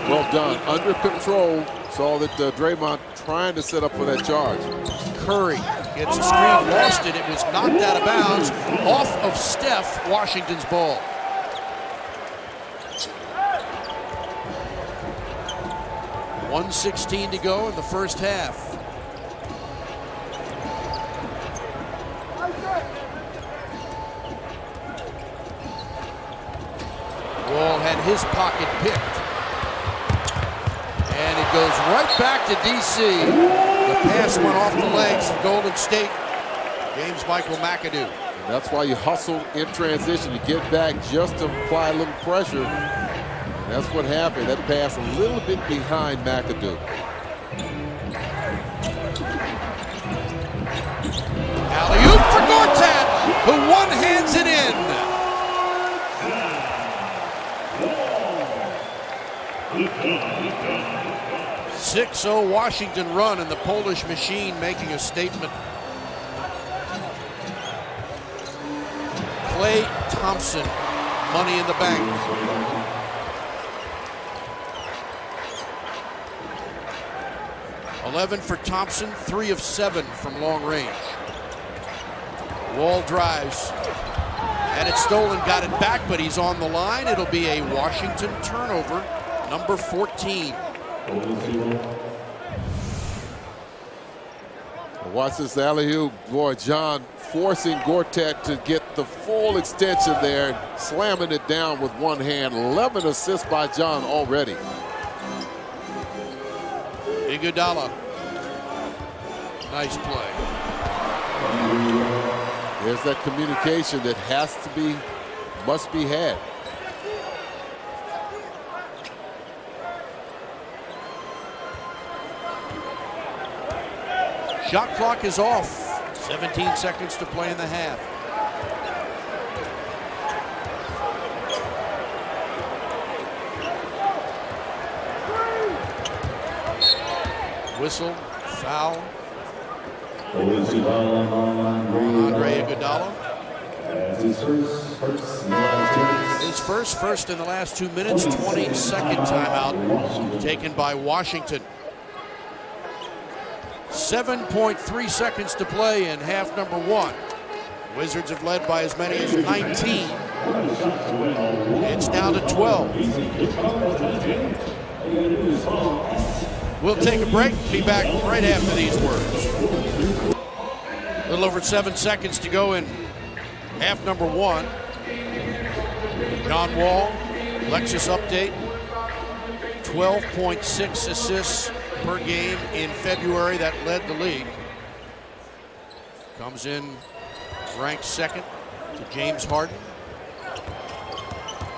Well done, under control. Saw that Draymond trying to set up for that charge. Curry gets a screen, lost it. It was knocked out of bounds, off of Steph, Washington's ball. .116 to go in the first half. Wall had his pocket picked. And it goes right back to DC. The pass went off the legs of Golden State. James Michael McAdoo. And that's why you hustle in transition to get back just to apply a little pressure. And that's what happened. That pass a little bit behind McAdoo. Alley-oop for Gortat, who one-hands it in. 6-0 Washington run, and the Polish machine making a statement. Klay Thompson, money in the bank. .11 for Thompson, 3 of 7 from long range. Wall drives, and it's stolen, got it back, but he's on the line. It'll be a Washington turnover, number 14. Watch this alley-oop. Boy, John forcing Gortat to get the full extension there, slamming it down with one hand. 11 assists by John already. Iguodala. Nice play. There's that communication that must be had. Shot clock is off. 17 seconds to play in the half. Whistle, foul. Andre Iguodala. His first in the last 2 minutes, 22nd timeout taken by Washington. 7.3 seconds to play in half number 1. Wizards have led by as many as 19. It's down to 12. We'll take a break. Be back right after these words. A little over 7 seconds to go in half number 1. John Wall, Lexus update. 12.6 assists per game in February. That led the league. Comes in ranked second to James Harden.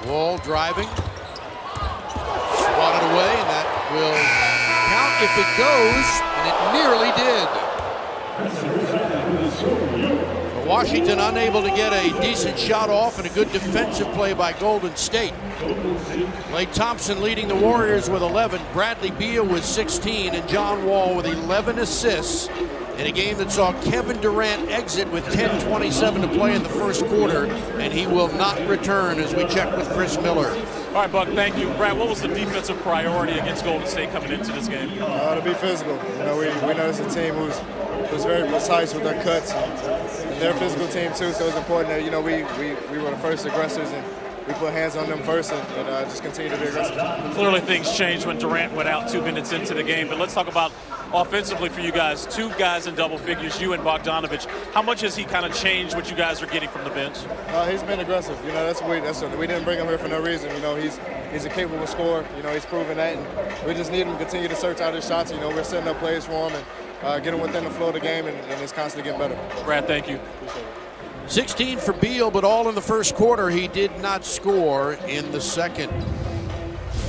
Wall driving. Swatted away, and that will count if it goes, and it nearly did. But Washington unable to get a decent shot off, and a good defensive play by Golden State. Klay Thompson leading the Warriors with 11. Bradley Beal with 16, and John Wall with 11 assists in a game that saw Kevin Durant exit with 10:27 to play in the first quarter, and he will not return as we check with Chris Miller. All right, Buck, thank you. Brad, what was the defensive priority against Golden State coming into this game? To be physical. You know, we know it's a team who's very precise with their cuts, and they're a physical team too. So it's important that, you know, we were the first aggressors, and we put hands on them first, and just continue to be aggressive. Clearly things changed when Durant went out 2 minutes into the game, but let's talk about offensively for you guys. 2 guys in double figures, you and Bogdanovich. How much has he kind of changed what you guys are getting from the bench? He's been aggressive. You know, we didn't bring him here for no reason. You know, he's a capable scorer. You know, he's proven that, and we just need him to continue to search out his shots. You know, we're setting up plays for him and get him within the flow of the game, and it's constantly getting better. Brad, thank you. 16 for Beal, but all in the first quarter. He did not score in the second.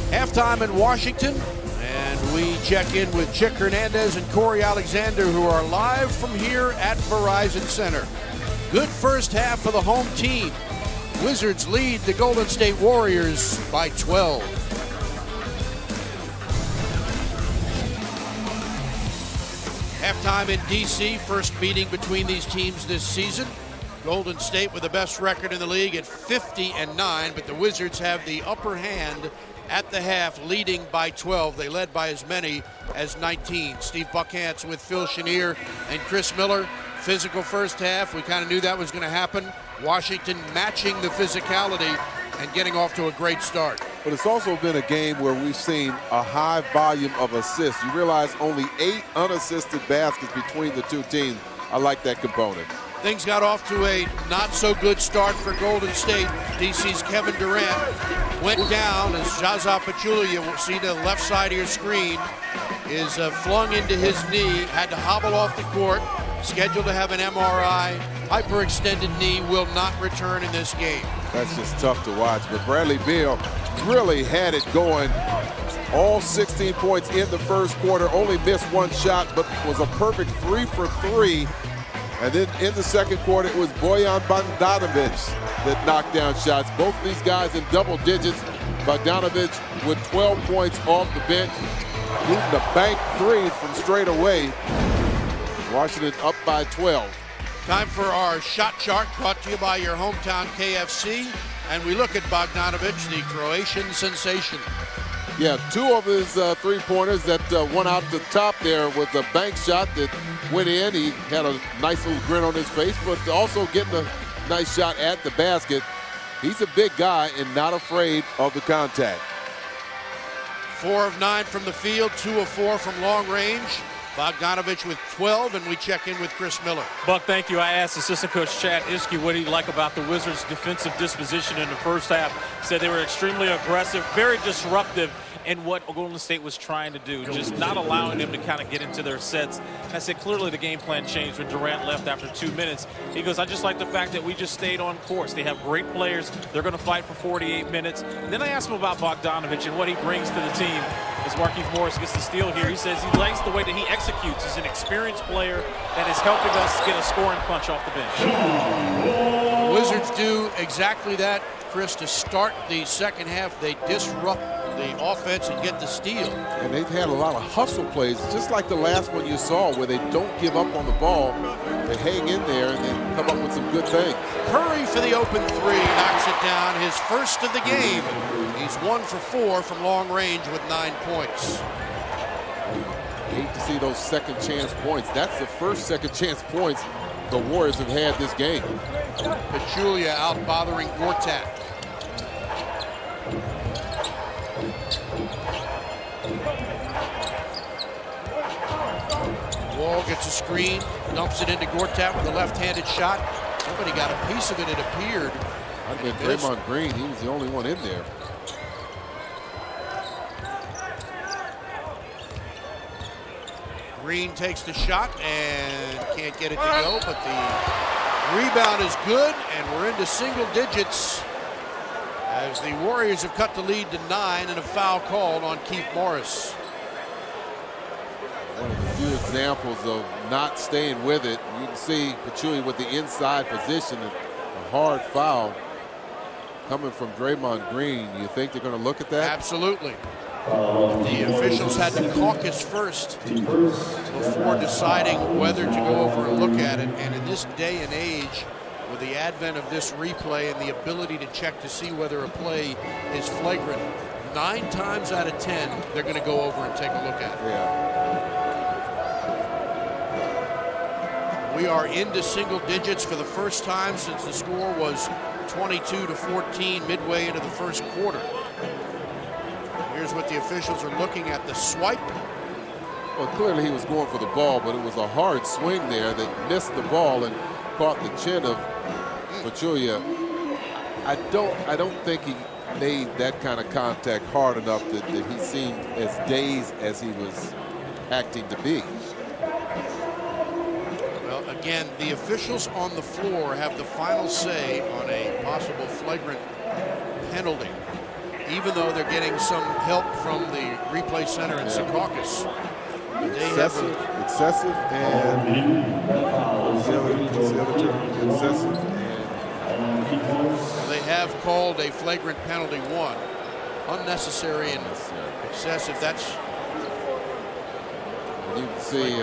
Halftime in Washington, and we check in with Chick Hernandez and Corey Alexander, who are live from here at Verizon Center. Good first half for the home team. Wizards lead the Golden State Warriors by 12. Halftime in D.C., first meeting between these teams this season. Golden State with the best record in the league at 50-9, but the Wizards have the upper hand at the half, leading by 12. They led by as many as 19. Steve Buckhantz with Phil Chenier and Chris Miller. Physical first half. We kind of knew that was going to happen. Washington matching the physicality and getting off to a great start. But it's also been a game where we've seen a high volume of assists. You realize only 8 unassisted baskets between the two teams. I like that component. Things got off to a not-so-good start for Golden State. DC's Kevin Durant went down as Zaza Pachulia, you will see the left side of your screen, is flung into his knee, had to hobble off the court, scheduled to have an MRI. Hyperextended knee, will not return in this game. That's just tough to watch, but Bradley Beal really had it going. All 16 points in the first quarter, only missed 1 shot, but was a perfect 3 for 3. And then in the second quarter, it was Bojan Bogdanović that knocked down shots. Both of these guys in double digits. Bogdanović with 12 points off the bench, shooting the bank 3 from straight away. Washington up by 12. Time for our shot chart, brought to you by your hometown KFC. And we look at Bogdanović, the Croatian sensation. Yeah, 2 of his 3-pointers that went out the top there with a bank shot that went in. He had a nice little grin on his face, but also getting a nice shot at the basket. He's a big guy and not afraid of the contact. 4 of 9 from the field, 2 of 4 from long range. Bogdanović with 12, and we check in with Chris Miller. Buck, thank you. I asked assistant coach Chad Iskey what he liked about the Wizards' defensive disposition in the first half. He said they were extremely aggressive, very disruptive in what Golden State was trying to do, just not allowing them to kind of get into their sets. And I said clearly the game plan changed when Durant left after 2 minutes. He goes, I just like the fact that we just stayed on course. They have great players. They're going to fight for 48 minutes. And then I asked him about Bogdanović and what he brings to the team. As Markieff Morris gets the steal here, he says he likes the way that he executes. He's an experienced player that is helping us get a scoring punch off the bench. Wizards do exactly that, Chris. To start the second half, they disrupt the offense and get the steal. And they've had a lot of hustle plays, just like the last one you saw, where they don't give up on the ball. They hang in there and then come up with some good things. Curry for the open three, knocks it down, his first of the game. He's 1 for 4 from long range with 9 points. Hate to see those second chance points. That's the first second chance points the Warriors have had this game. Pachulia out bothering Gortat. Wall gets a screen, dumps it into Gortat with a left-handed shot. Somebody got a piece of it, it appeared. I've been Draymond Green. He was the only one in there. Green takes the shot and can't get it to go, but the rebound is good, and we're into single digits as the Warriors have cut the lead to 9 and a foul called on Keith Morris. One of the few examples of not staying with it. You can see Pachulia with the inside position, a hard foul coming from Draymond Green. You think they're going to look at that? Absolutely. The officials had to caucus first before deciding whether to go over and look at it. And in this day and age, with the advent of this replay and the ability to check to see whether a play is flagrant, 9 times out of 10, they're going to go over and take a look at it. Yeah. We are into single digits for the first time since the score was 22-14 midway into the first quarter. Here's what the officials are looking at, the swipe. Well, clearly he was going for the ball, but it was a hard swing there that missed the ball and caught the chin of Pachulia. I don't think he made that kind of contact hard enough that he seemed as dazed as he was acting to be. Well, again, the officials on the floor have the final say on a possible flagrant penalty, even though they're getting some help from the replay center in Secaucus. Excessive and excessive. They have called a flagrant penalty 1. Unnecessary and excessive. That's. And you can see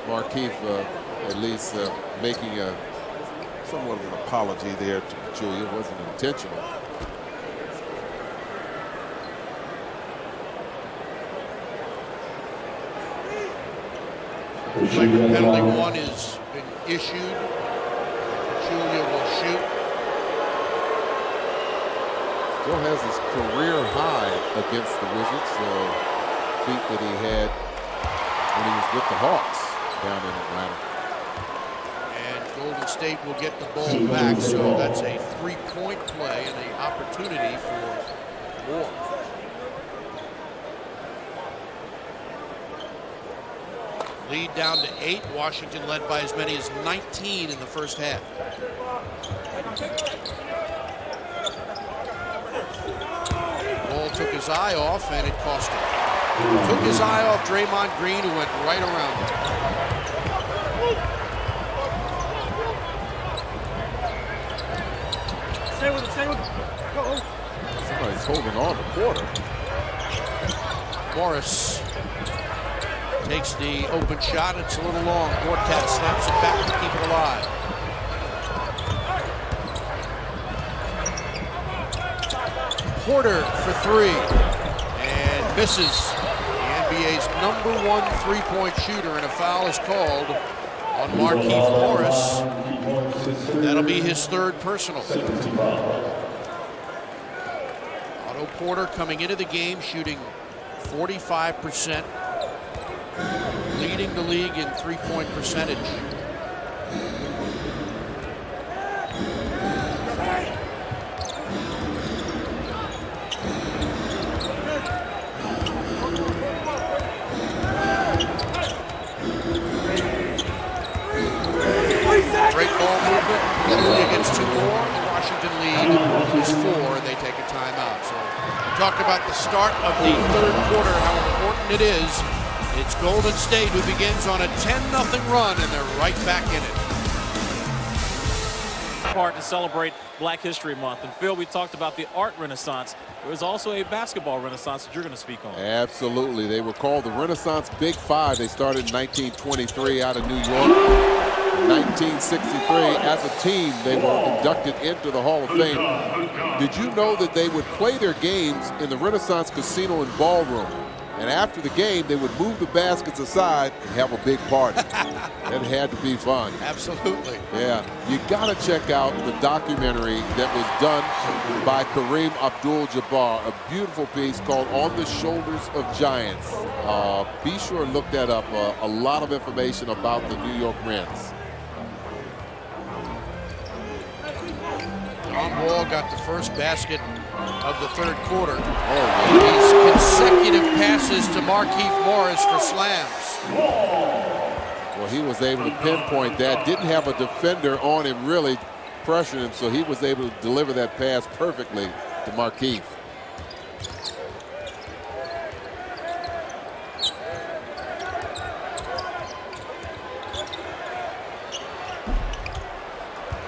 Markieff at least making a somewhat of an apology there to Pachulia. It wasn't intentional. Flagrant penalty 1 is been issued. Pachulia will shoot. Still has his career high against the Wizards, feat that he had when he was with the Hawks down in Atlanta. And Golden State will get the ball back, so that's a 3-point play and an opportunity for more. Lead down to 8. Washington led by as many as 19 in the first half. Ball took his eye off, and it cost him. Took his eye off Draymond Green, who went right around him. Stay with him. Somebody's holding on to Porter. Morris takes the open shot. It's a little long. Gortat snaps it back to keep it alive. Porter for 3 and misses. The NBA's #1 3-point shooter, and a foul is called on Markieff Morris. That'll be his 3rd personal. Otto Porter coming into the game shooting 45%. Leading the league in 3-point percentage. Great ball movement. Julia gets 2 more. The Washington lead is 4, and they take a timeout. So we talked about the start of the 3rd quarter, how important it is. It's Golden State who begins on a 10-0 run, and they're right back in it. part to celebrate Black History Month. And Phil, we talked about the art renaissance. There was also a basketball renaissance that you're going to speak on. Absolutely. They were called the Renaissance Big Five. They started in 1923 out of New York. In 1963, as a team, they were inducted into the Hall of Fame. Did you know that they would play their games in the Renaissance Casino and Ballroom? And after the game, they would move the baskets aside and have a big party. It had to be fun. Absolutely. Yeah, you got to check out the documentary that was done by Kareem Abdul-Jabbar, a beautiful piece called On the Shoulders of Giants. Be sure and look that up. A lot of information about the New York Reds. John Wall got the first basket of the third quarter. These consecutive passes to Markieff Morris for slams. Well, he was able to pinpoint that. Didn't have a defender on him really pressuring him, so he was able to deliver that pass perfectly to Markieff.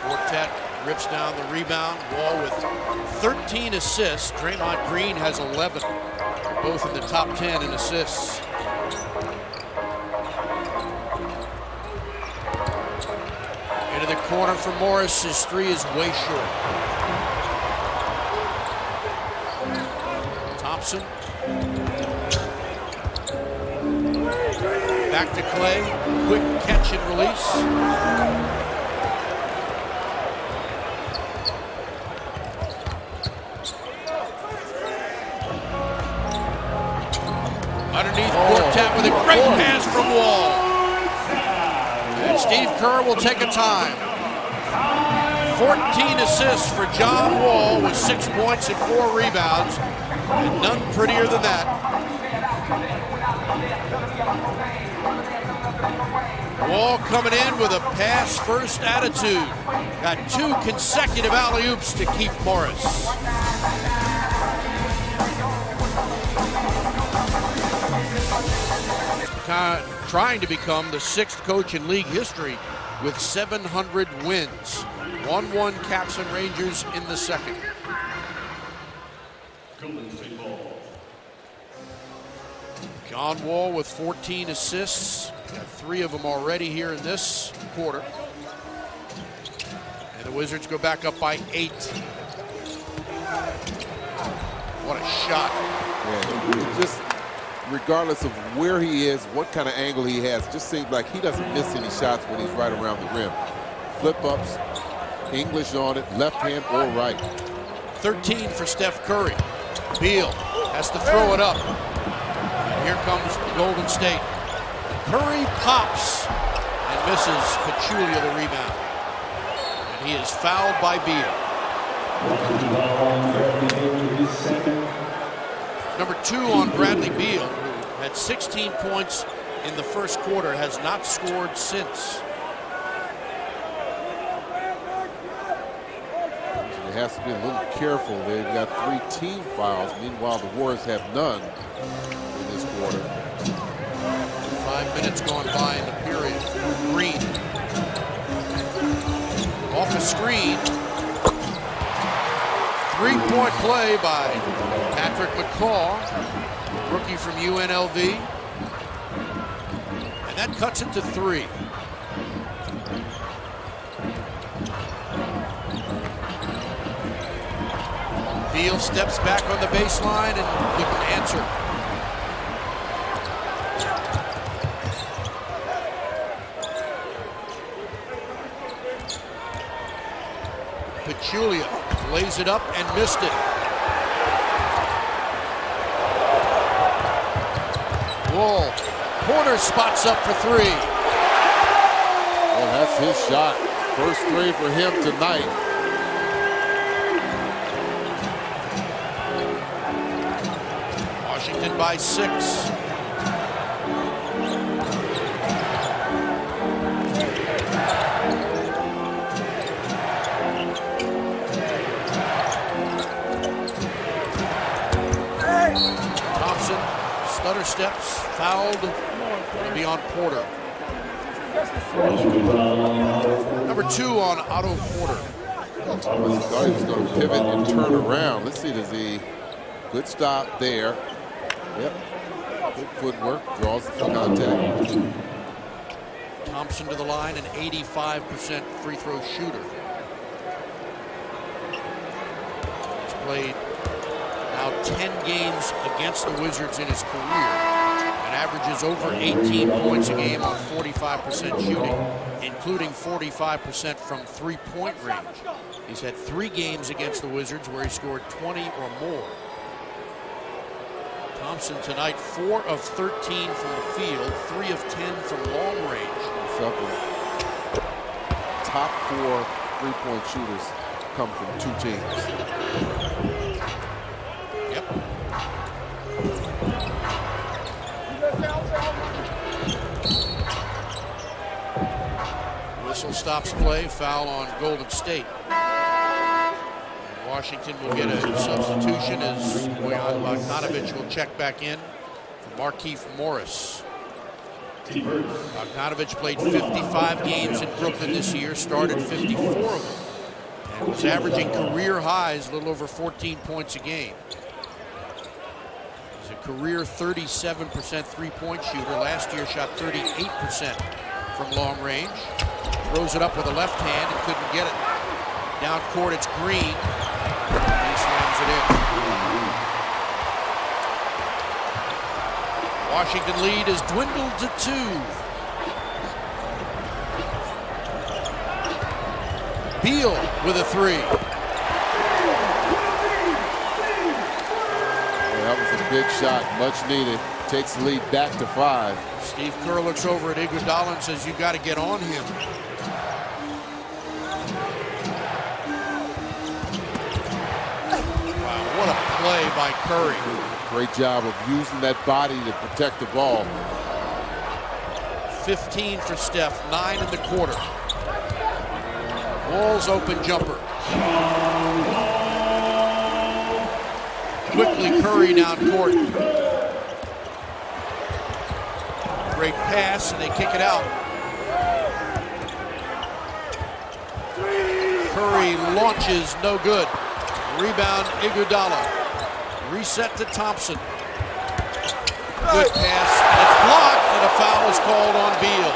Quartet rips down the rebound. Wall with 13 assists. Draymond Green has 11. Both in the top 10 in assists. Into the corner for Morris. His three is way short. Thompson. Back to Clay. Quick catch and release. Underneath Quartet with a great pass from Wall. And Steve Kerr will take a time. 14 assists for John Wall with 6 points and 4 rebounds. And none prettier than that. Wall coming in with a pass-first attitude. Got 2 consecutive alley-oops to keep Morris. Trying to become the 6th coach in league history with 700 wins. 1-1 Caps and Rangers in the second. John Wall with 14 assists. Got 3 of them already here in this quarter. And the Wizards go back up by 8. What a shot. Yeah, just regardless of where he is, what kind of angle he has, just seems like he doesn't miss any shots when he's right around the rim. Flip-ups, English on it, left hand or right. 13 for Steph Curry. Beal has to throw it up. And here comes Golden State. Curry pops and misses Pachulia the rebound. And he is fouled by Beal. Number 2 on Bradley Beal, who had 16 points in the first quarter, has not scored since. It has to be a little careful. They've got 3 team fouls. Meanwhile, the Warriors have none in this quarter. 5 minutes gone by in the period. Green. Off a screen. 3-point play by Patrick McCaw, rookie from UNLV. And that cuts it to 3. Beal steps back on the baseline and couldn't answer. Pachulia lays it up and missed it. Wall, Porter spots up for 3. Well, that's his shot. First 3 for him tonight. Washington by 6. Stutter steps, fouled, it'll be on Porter. Number 2 on Otto Porter. I thought he was going to pivot and turn around. Let's see, does he? Good stop there. Yep. Good footwork, draws the full contact. Thompson to the line, an 85% free throw shooter. He's played now 10 games against the Wizards in his career and averages over 18 points a game on 45% shooting, including 45% from three-point range. He's had 3 games against the Wizards where he scored 20 or more. Thompson tonight 4 of 13 from the field, 3 of 10 from long range. Top 4 three-point shooters come from 2 teams. Yep. Whistle stops play, foul on Golden State. Washington will get a substitution as Bogdanovich will check back in for Markieff Morris. Bogdanovich played 55 games in Brooklyn this year, started 54 of them, and was averaging career highs, a little over 14 points a game. He's a career 37% three-point shooter. Last year shot 38% from long range. Throws it up with a left hand and couldn't get it. Down court, it's Green. He slams it in. Washington lead is dwindled to 2. Beal with a 3. Yeah, that was a big shot, much needed. Takes the lead back to 5. Steve Kerr looks over at Iguodala and says, "You got to get on him." What a play by Curry. Great job of using that body to protect the ball. 15 for Steph, 9 in the quarter. Wall's open jumper. Quickly Curry down court. Great pass, and they kick it out. Curry launches, no good. Rebound, Iguodala. Reset to Thompson. Good pass, and it's blocked, and a foul is called on Beal.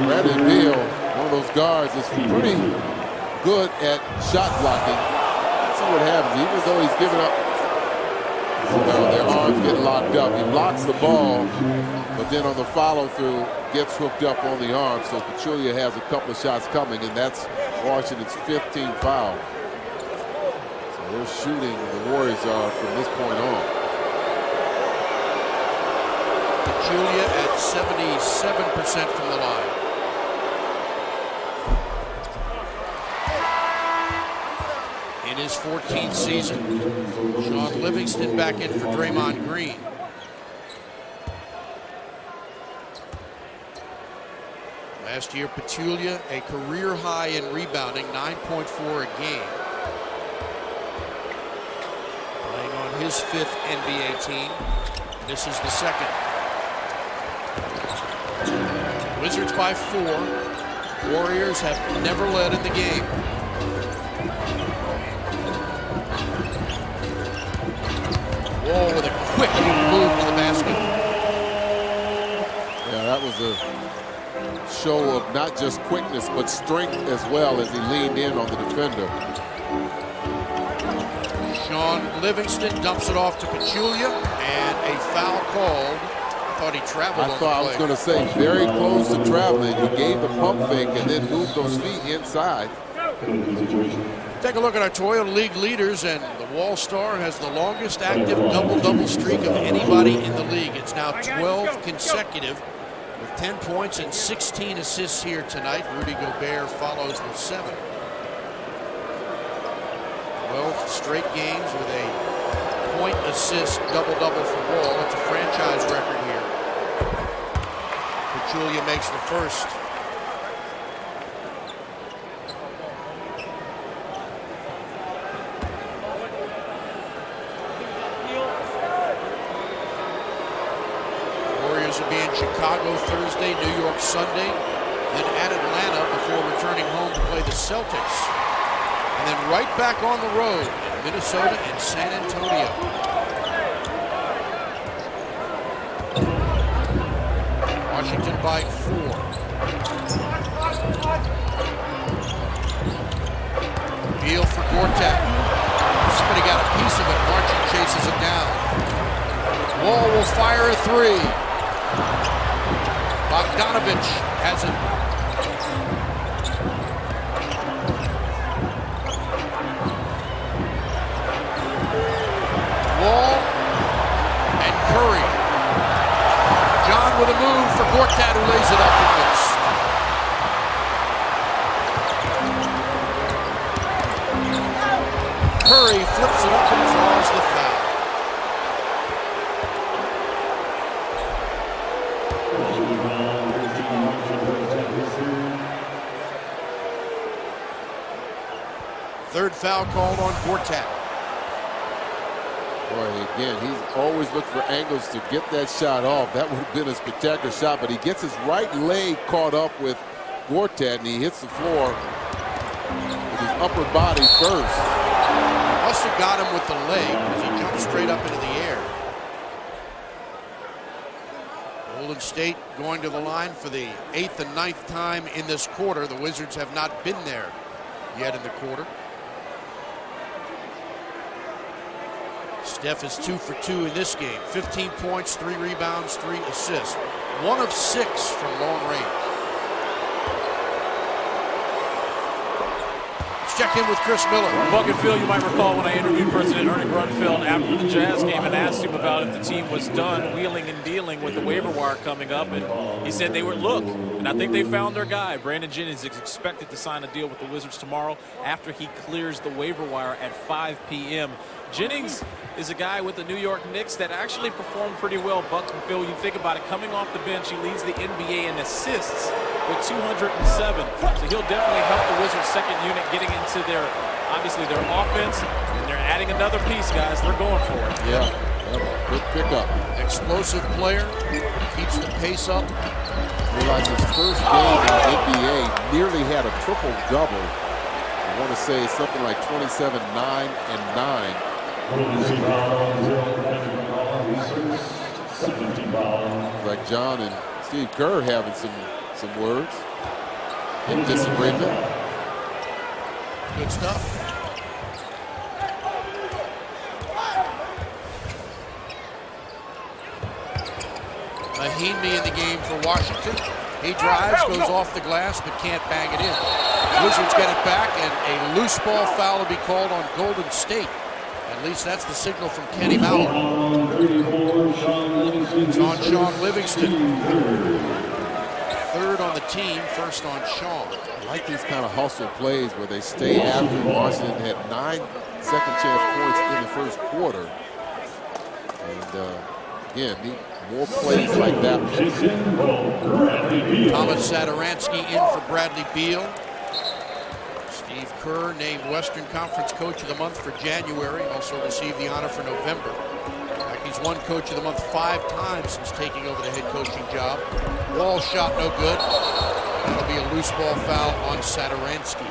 Brandon Beal, one of those guards, is pretty good at shot blocking. Let's see what happens. Even though he's giving up, their arms get locked up. He blocks the ball, but then on the follow-through, gets hooked up on the arm. So Pachulia has a couple of shots coming, and that's Washington's 15th foul. So they're shooting, the Warriors are, from this point on. Pachulia at 77% from the line. In his 14th season, Sean Livingston back in for Draymond Green. Last year, Pachulia, a career high in rebounding, 9.4 a game. Playing on his 5th NBA team. This is the 2nd. Wizards by 4. Warriors have never led in the game. Wall with a quick move to the basket. Yeah, that was a show of not just quickness, but strength as well as he leaned in on the defender. Sean Livingston dumps it off to Pachulia, and a foul called. I thought he traveled. I was going to say, very close to traveling. He gave the pump fake and then moved those feet inside. Take a look at our Toyota League leaders, and the Wall Star has the longest active double-double streak of anybody in the league. It's now 12 consecutive with 10 points and 16 assists here tonight. Rudy Gobert follows with 7. 12 straight games with a point assist double-double for Wall. It's a franchise record here. Pachulia makes the first. Warriors will be in Chicago Chicago Thursday, New York Sunday, then at Atlanta before returning home to play the Celtics. And then right back on the road in Minnesota and San Antonio. Washington by 4. Beal for Gortat. Somebody got a piece of it. Marching chases it down. Wall will fire a 3. Bogdanovich has it. Wall and Curry. John with a move for Gortat, who lays it up and missed. Curry flips it up and draws the foul. Third foul called on Gortat. Boy, again, he's always looked for angles to get that shot off. That would have been a spectacular shot, but he gets his right leg caught up with Gortat, and he hits the floor with his upper body first. Must have got him with the leg because he jumped straight up into the air. Golden State going to the line for the 8th and 9th time in this quarter. The Wizards have not been there yet in the quarter. Steph is 2 for 2 in this game. 15 points, 3 rebounds, 3 assists. 1 of 6 from long range. Let's check in with Chris Miller. Buck and Phil, you might recall when I interviewed President Ernie Grunfeld after the Jazz game and asked him about if the team was done wheeling and dealing with the waiver wire coming up, and he said they were, look, and I think they found their guy. Brandon Jennings is expected to sign a deal with the Wizards tomorrow after he clears the waiver wire at 5 p.m. Jennings is a guy with the New York Knicks that actually performed pretty well. Buck and Phil, you think about it, coming off the bench, he leads the NBA in assists with 207. So he'll definitely help the Wizards' second unit getting into their, obviously, their offense. And they're adding another piece, guys. They're going for it. Yeah, good pickup. Explosive player, keeps the pace up. Realize his first game in the NBA nearly had a triple-double. I want to say something like 27, 9, and 9. Like John and Steve Kerr having some words in disagreement. Good stuff. Mahinmi in the game for Washington. He drives, goes off the glass, but can't bang it in. Wizards get it back, and a loose ball foul will be called on Golden State. At least that's the signal from Kenny Mallett. It's on Sean Livingston. Third on the team, first on Sean. I like these kind of hustle plays where they stay after. Washington had 9 second chance points in the first quarter. And again, need more plays like that. Thomas Satoransky in for Bradley Beal. Steve Kerr named Western Conference Coach of the Month for January, also received the honor for November. In fact, he's won Coach of the Month 5 times since taking over the head coaching job. Wall shot no good. That'll be a loose ball foul on Satoransky.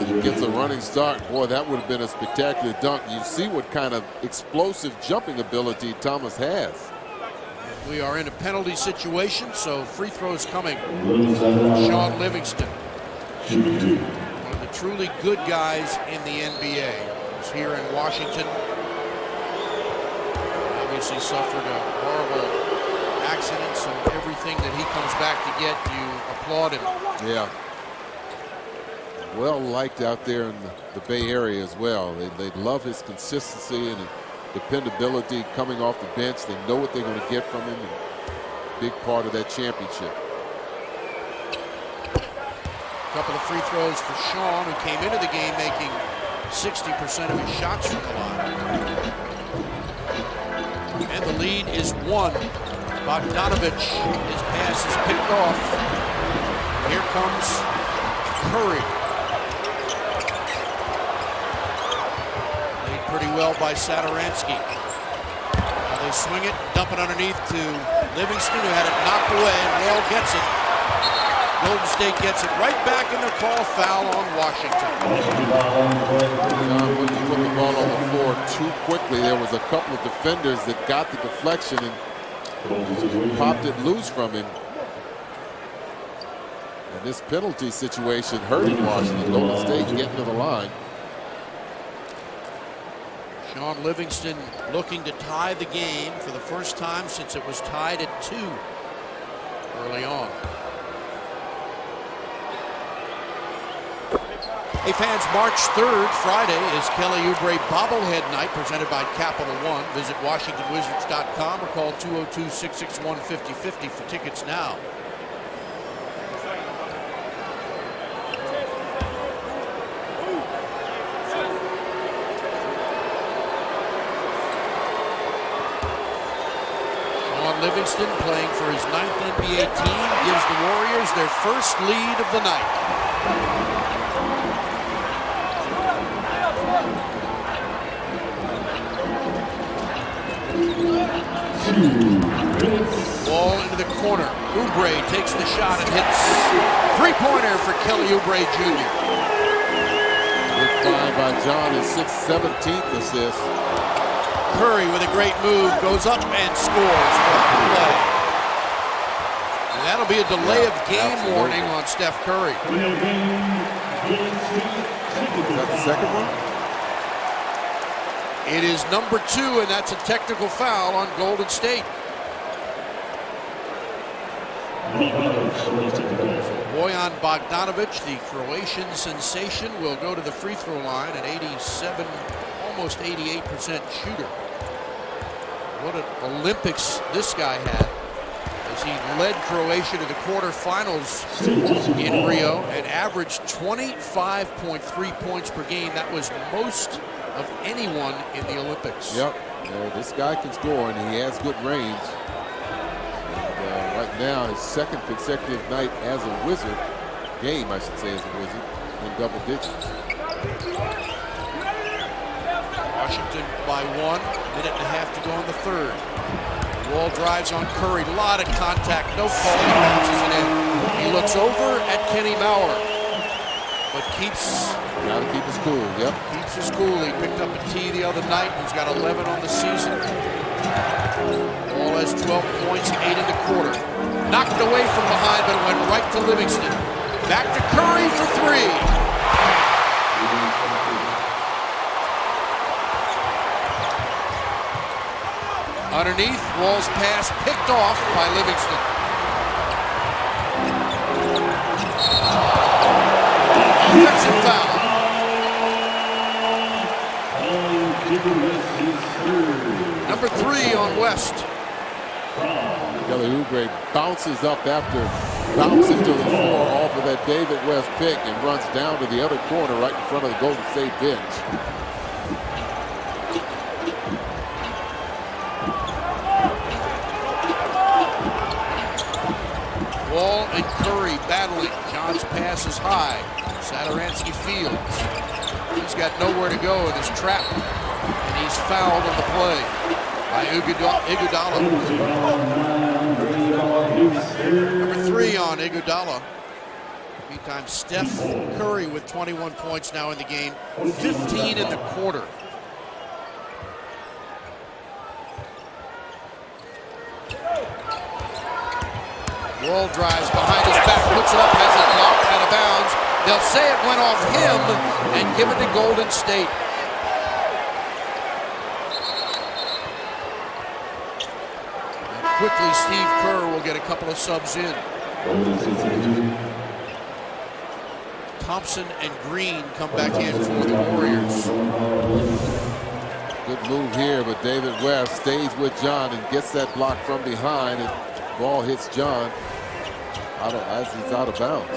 He gets a running start. Boy, that would have been a spectacular dunk. You see what kind of explosive jumping ability Thomas has. We are in a penalty situation, so free throws coming. Sean Livingston, one of the truly good guys in the NBA, is here in Washington. Obviously suffered a horrible accident, so everything that he comes back to get, you applaud him. Yeah. Well liked out there in the Bay Area as well. They love his consistency and dependability coming off the bench. They know what they're going to get from him, and big part of that championship. A couple of free throws for Sean, who came into the game making 60% of his shots from the line. And the lead is 1. Bogdanovich, his pass is picked off. Here comes Curry. pretty well by Sadaransky. They swing it, dump it underneath to Livingston, who had it knocked away, and Wall gets it. Golden State gets it right back, and they'll call a foul on Washington. When you put the ball on the floor too quickly, there was a couple of defenders that got the deflection and popped it loose from him. And this penalty situation hurting Washington. Golden State getting to the line. Sean Livingston looking to tie the game for the first time since it was tied at 2 early on. Hey fans, March 3rd, Friday, is Kelly Oubre bobblehead night presented by Capital One. Visit WashingtonWizards.com or call 202-661-5050 for tickets now. Livingston, playing for his 9th NBA team, gives the Warriors their first lead of the night. Ball into the corner. Oubre takes the shot and hits three-pointer for Kelly Oubre Jr. Good find by John, his 17th assist. Curry with a great move goes up and scores. And that'll be a delay of game warning on Steph Curry. Is that the second one? It is number 2, and that's a technical foul on Golden State. Bojan Bogdanovic, the Croatian sensation, will go to the free throw line at 87, almost 88% shooter. What an Olympics this guy had as he led Croatia to the quarterfinals in Rio and averaged 25.3 points per game. That was most of anyone in the Olympics. Yep, this guy can score and he has good range. And, right now, his second consecutive night as a Wizard, game I should say as a Wizard, in double digits. Washington by 1, minute and a half to go in the third. Wall drives on Curry, a lot of contact, no call, he bounces it in. He looks over at Kenny Mauer, but gotta keep his cool, yep. Keeps his cool. He picked up a tee the other night. He's got 11 on the season. Wall has 12 points, 8 in the quarter. Knocked it away from behind, but it went right to Livingston. Back to Curry for 3. Underneath, Wall's pass picked off by Livingston. Offensive foul. Number 3 on West. Kelly Oubre bounces up after bouncing to the floor off of that David West pick and runs down to the other corner right in front of the Golden State bench. Wall and Curry battling. John's pass is high. Sadaransky fields. He's got nowhere to go and is trapped. And he's fouled on the play by Iguodala. Number 3 on Iguodala. Meantime, Steph Curry with 21 points now in the game. 15 in the quarter. Wall drives behind his back, puts it up, has it knocked out of bounds. They'll say it went off him and give it to Golden State. And quickly, Steve Kerr will get a couple of subs in. Thompson and Green come back in for the Warriors. Good move here, but David West stays with John and gets that block from behind, and ball hits John as he's out of bounds.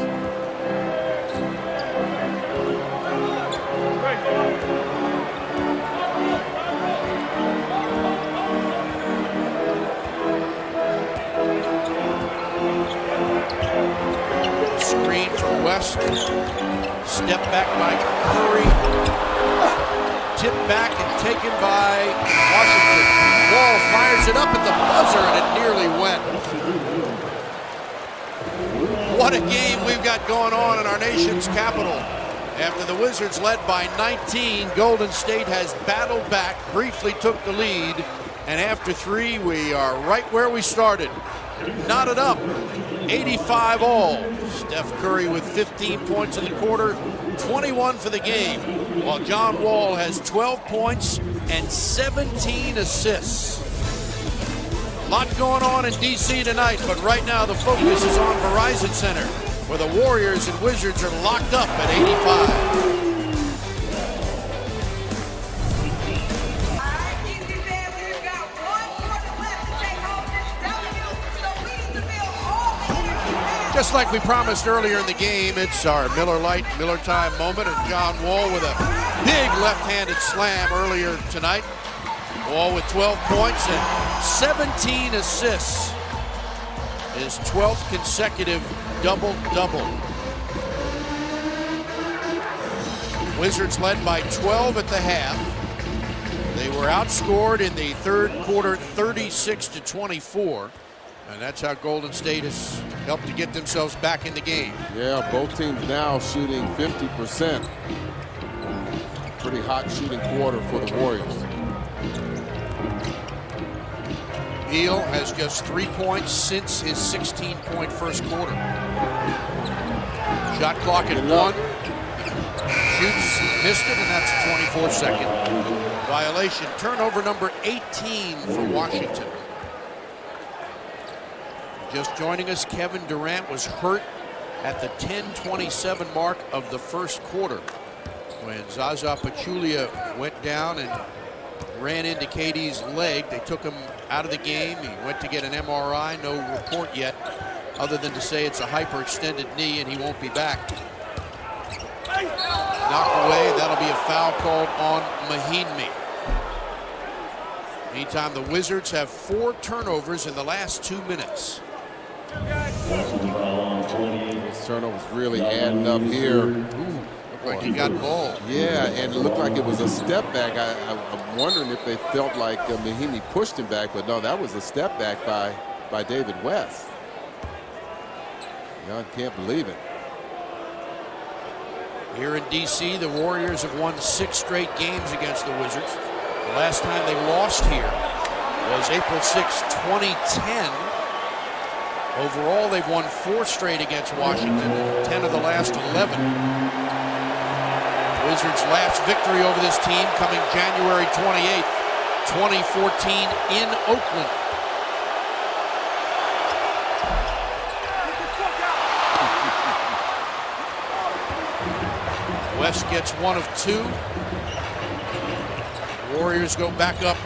Screen from West. Step back by Curry. tipped back and taken by Washington. Wall fires it up at the buzzer, and it nearly went. What a game we've got going on in our nation's capital. After the Wizards led by 19, Golden State has battled back, briefly took the lead, and after 3, we are right where we started. Knotted up, 85 all. Steph Curry with 15 points in the quarter, 21 for the game, while John Wall has 12 points and 17 assists. A lot going on in D.C. tonight, but right now the focus is on Verizon Center, where the Warriors and Wizards are locked up at 85. Just like we promised earlier in the game, it's our Miller Lite, Miller Time moment, and John Wall with a big left-handed slam earlier tonight. Wall with 12 points and 17 assists. His 12th consecutive double-double. Wizards led by 12 at the half. They were outscored in the third quarter 36-24. And that's how Golden State has helped to get themselves back in the game. Yeah, both teams now shooting 50%. Pretty hot shooting quarter for the Warriors. Beal has just 3 points since his 16-point first quarter. Shot clock at 1. Shoots, missed it, and that's a 24-second violation. Turnover number 18 for Washington. Just joining us, Kevin Durant was hurt at the 10:27 mark of the first quarter when Zaza Pachulia went down and ran into KD's leg. They took him out of the game. He went to get an MRI. No report yet other than to say it's a hyperextended knee and he won't be back. Knocked away. That'll be a foul called on Mahinmi. Meantime, the Wizards have 4 turnovers in the last 2 minutes. Those turnovers really adding up here. Looked like he got ball. Yeah, and it looked like it was a step back. I'm wondering if they felt like Mahinmi pushed him back, but no, that was a step back by David West. I can't believe it. Here in D.C., the Warriors have won 6 straight games against the Wizards. The last time they lost here was April 6, 2010. Overall, they've won 4 straight against Washington, 10 of the last 11. Wizards' last victory over this team coming January 28th, 2014 in Oakland. West gets 1 of 2. Warriors go back up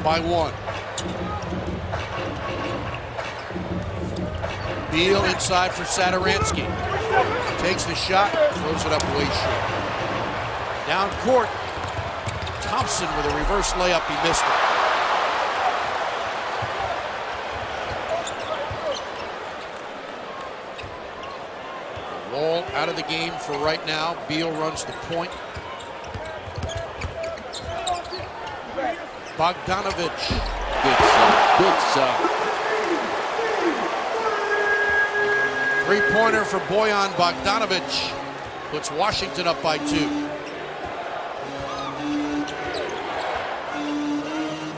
by 1. Beal inside for Satoransky. Takes the shot, throws it up way short. Down court, Thompson with a reverse layup, he missed it. Wall out of the game for right now. Beal runs the point. Bogdanovich. Good shot. Good shot. Three-pointer for Bojan Bogdanovich puts Washington up by 2.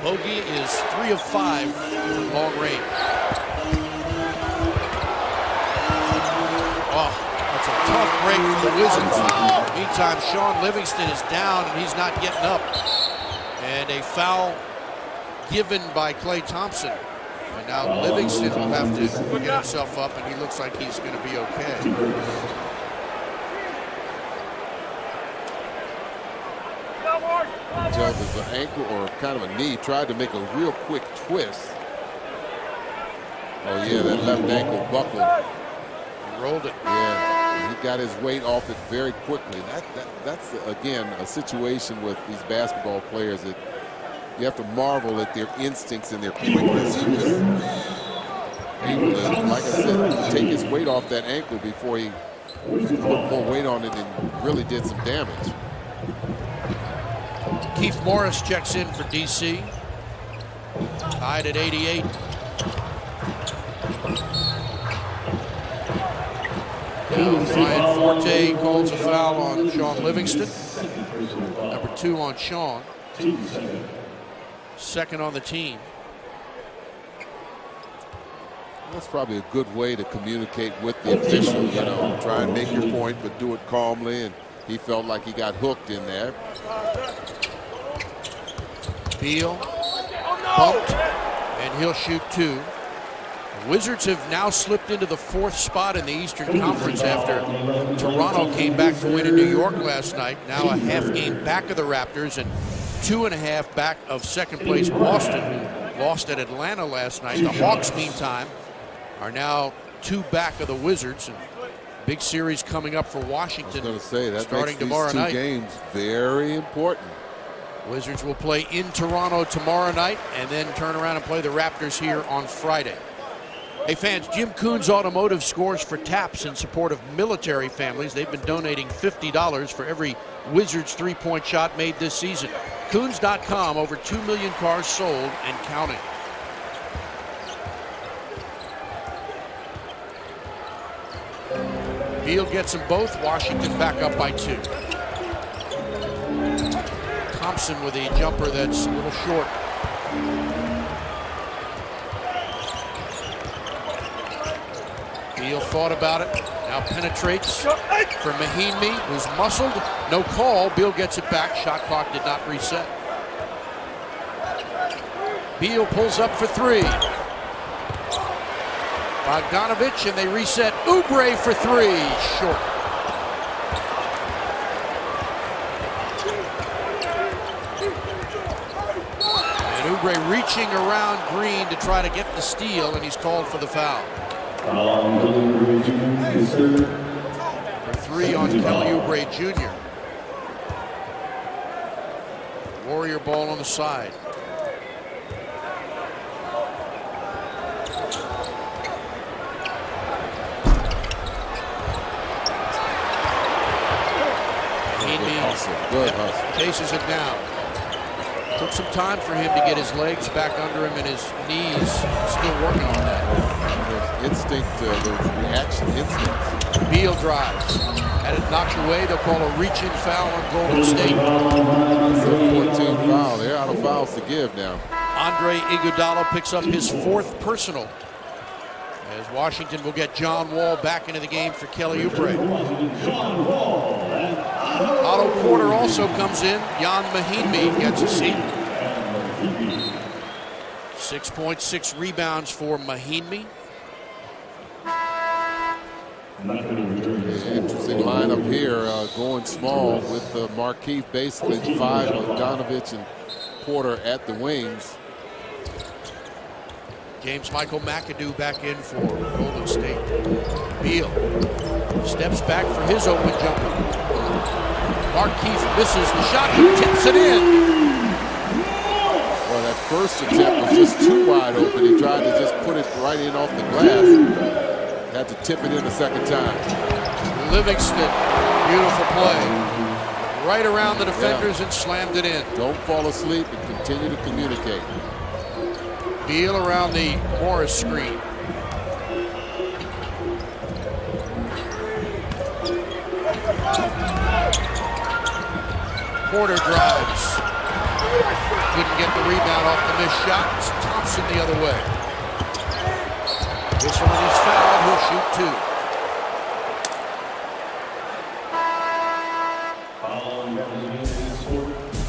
Bogey is 3 of 5 from long range. Oh, that's a tough break for the Wizards. Meantime, Sean Livingston is down and he's not getting up. And a foul given by Klay Thompson. And now Livingston will have to get himself up, and he looks like he's going to be okay. Tell if it's an ankle or kind of a knee. Tried to make a real quick twist. Oh yeah, that left ankle buckled. He rolled it. Yeah, he got his weight off it very quickly. That's again a situation with these basketball players that you have to marvel at their instincts and their quickness. He was able to, like I said, take his weight off that ankle before he put more weight on it and really did some damage. Markieff Morris checks in for DC. Tied at 88. Brian Forte calls a foul on Sean Livingston. Number 2 on Sean. Second on the team. That's probably a good way to communicate with the official. You know, try and make your point, but do it calmly. And he felt like he got hooked in there. Beal bumped, and he'll shoot 2. The Wizards have now slipped into the 4th spot in the Eastern Conference after Toronto came back to win in New York last night. Now a half game back of the Raptors and 2.5 back of second place Boston, who lost at Atlanta last night. The Hawks, meantime, are now 2 back of the Wizards. And big series coming up for Washington. I was going to say, that starting makes tomorrow these 2 night. games very important. Wizards will play in Toronto tomorrow night and then turn around and play the Raptors here on Friday. Hey fans, Jim Coons Automotive scores for taps in support of military families. They've been donating $50 for every Wizards 3-point shot made this season. Coons.com, over 2 million cars sold and counting. Beal gets them both. Washington back up by 2. Thompson with a jumper that's a little short. Beal thought about it. Now penetrates for Mahinmi, who's muscled. No call. Beal gets it back. Shot clock did not reset. Beal pulls up for 3. Bogdanovich, and they reset. Oubre for 3. Short. And Oubre reaching around Green to try to get the steal, and he's called for the foul. Number 3 on Kelly Oubre Jr. Warrior ball on the side. Good hustle. Chases it down. Took some time for him to get his legs back under him and his knees. Still working on that. Instinct, the reaction instinct. Beal drives. Had it knocked away. They'll call a reaching foul on Golden State. It's a 14 foul. They're out of fouls to give now. Andre Iguodala picks up his 4th personal, as Washington will get John Wall back into the game for Kelly Oubre. Otto Porter also comes in. Jan Mahinmi gets a seat. 6.6 rebounds for Mahinmi. Interesting lineup here, going small with Markieff basically 5, Bogdanovich and Porter at the wings. James Michael McAdoo back in for Golden State. Beal steps back for his open jumper. Markieff misses the shot. He tips it in. Well, that first attempt was just too wide open. He tried to just put it right in off the glass. Had to tip it in the second time. Livingston, beautiful play. Right around the defenders and slammed it in. Don't fall asleep and continue to communicate. Beal around the Morris screen. Porter drives. Couldn't get the rebound off the missed shot. It's Thompson the other way. This one is fouled. He'll shoot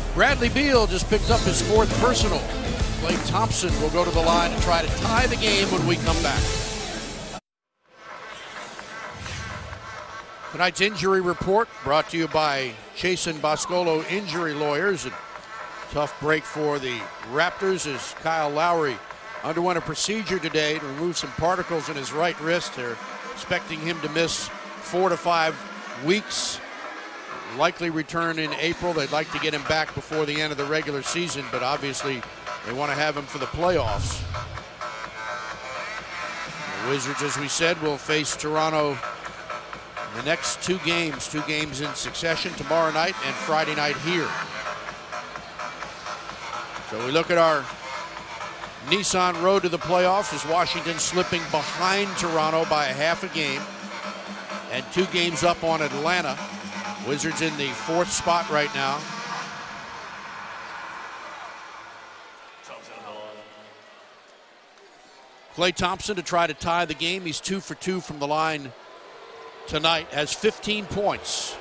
2. Bradley Beal just picked up his 4th personal. Klay Thompson will go to the line and try to tie the game when we come back. Tonight's injury report brought to you by Chasen Boscolo Injury Lawyers. A tough break for the Raptors as Kyle Lowry underwent a procedure today to remove some particles in his right wrist. They're expecting him to miss 4 to 5 weeks. Likely return in April. They'd like to get him back before the end of the regular season, but obviously they want to have him for the playoffs. The Wizards, as we said, will face Toronto in the next 2 games in succession, tomorrow night and Friday night here. So we look at our Nissan road to the playoffs as Washington slipping behind Toronto by a half a game and 2 games up on Atlanta. Wizards in the 4th spot right now. Klay Thompson to try to tie the game. He's 2 for 2 from the line tonight, has 15 points.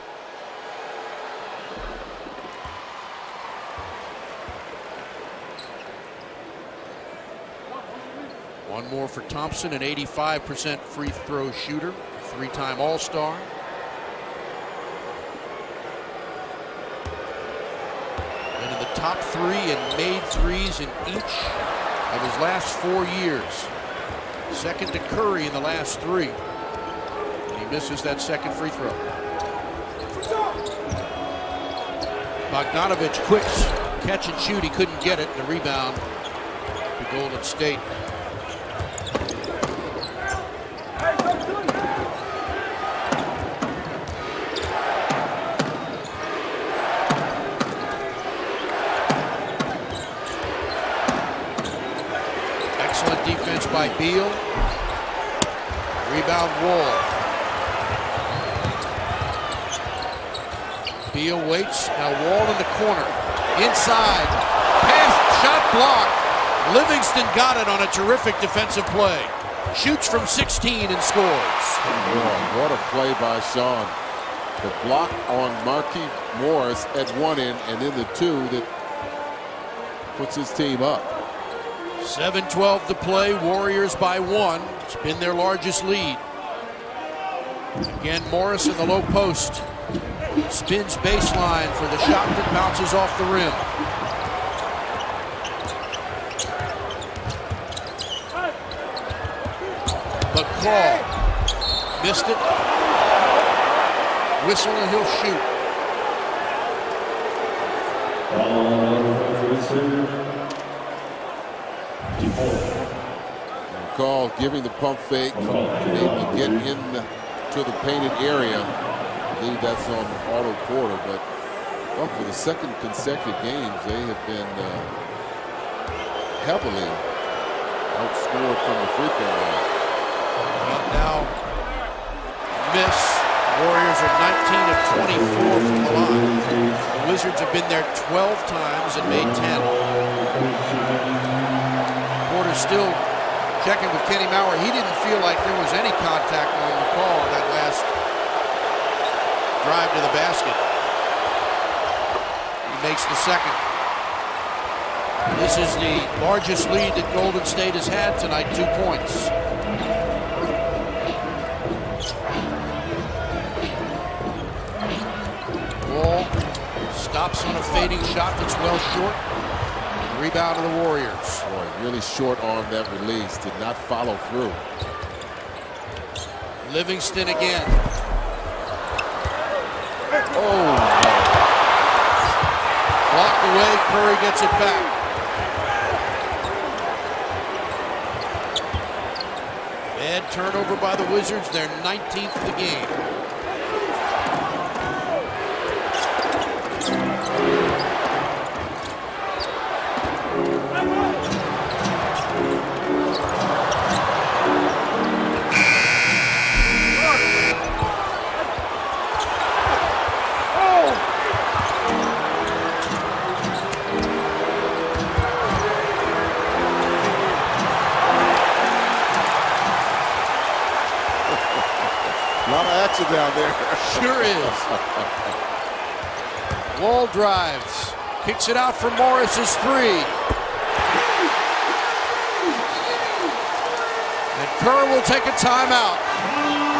One more for Thompson, an 85% free throw shooter, 3-time All-Star. And in the top 3 and made threes in each of his last 4 years. Second to Curry in the last 3. And he misses that second free throw. Bogdanovich, quick catch and shoot. He couldn't get it. The rebound to Golden State. Excellent defense by Beal. Rebound Wall. Beal waits. Now Wall in the corner. Inside. Pass. Shot blocked. Livingston got it on a terrific defensive play. Shoots from 16 and scores. Oh, what a play by Sean. The block on Marquise Morris at one end, and then the 2 that puts his team up. 7:12 to play. Warriors by 1. It's been their largest lead. Again, Morris in the low post. Spins baseline for the shot that bounces off the rim. McCall missed it. Whistle and he'll shoot. McCall giving the pump fake, able to get into the painted area. I believe that's on Otto Porter, but well, for the second consecutive games, they have been heavily outscored from the free throw line. And now miss. Warriors are 19 of 24 from the line. The Wizards have been there 12 times and made 10. Porter still checking with Kenny Maurer. He didn't feel like there was any contact on the call on that last drive to the basket. He makes the second. This is the largest lead that Golden State has had tonight, 2 points. Wall stops on a fading shot that's well short. Rebound of the Warriors. Boy, really short on that release. Did not follow through. Livingston again. Oh, no. Blocked away. Curry gets it back. Bad turnover by the Wizards. Their 19th of the game. Down there. Sure is. Wall drives. Kicks it out for Morris's 3. And Kerr will take a timeout.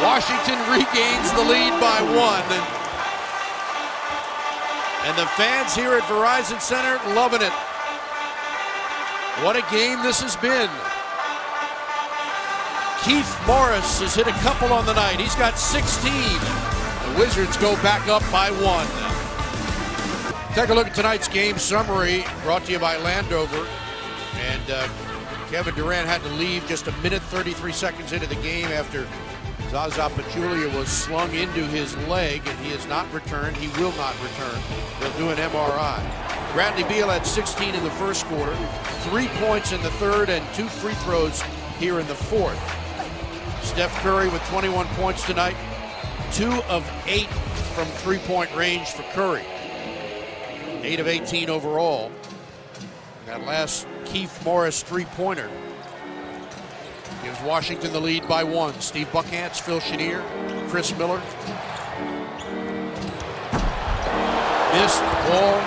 Washington regains the lead by 1. And the fans here at Verizon Center loving it. What a game this has been. Keith Morris has hit a couple on the night. He's got 16. The Wizards go back up by 1. Take a look at tonight's game summary brought to you by Landover. And Kevin Durant had to leave just a minute 33 seconds into the game after Zaza Pachulia was slung into his leg, and he has not returned. He will not return. They'll do an MRI. Bradley Beal had 16 in the first quarter, 3 points in the third, and 2 free throws here in the fourth. Steph Curry with 21 points tonight, 2 of 8 from three-point range for Curry. 8 of 18 overall. That last Keith Morris three-pointer gives Washington the lead by 1. Steve Buckhantz, Phil Chenier, Chris Miller. Missed ball.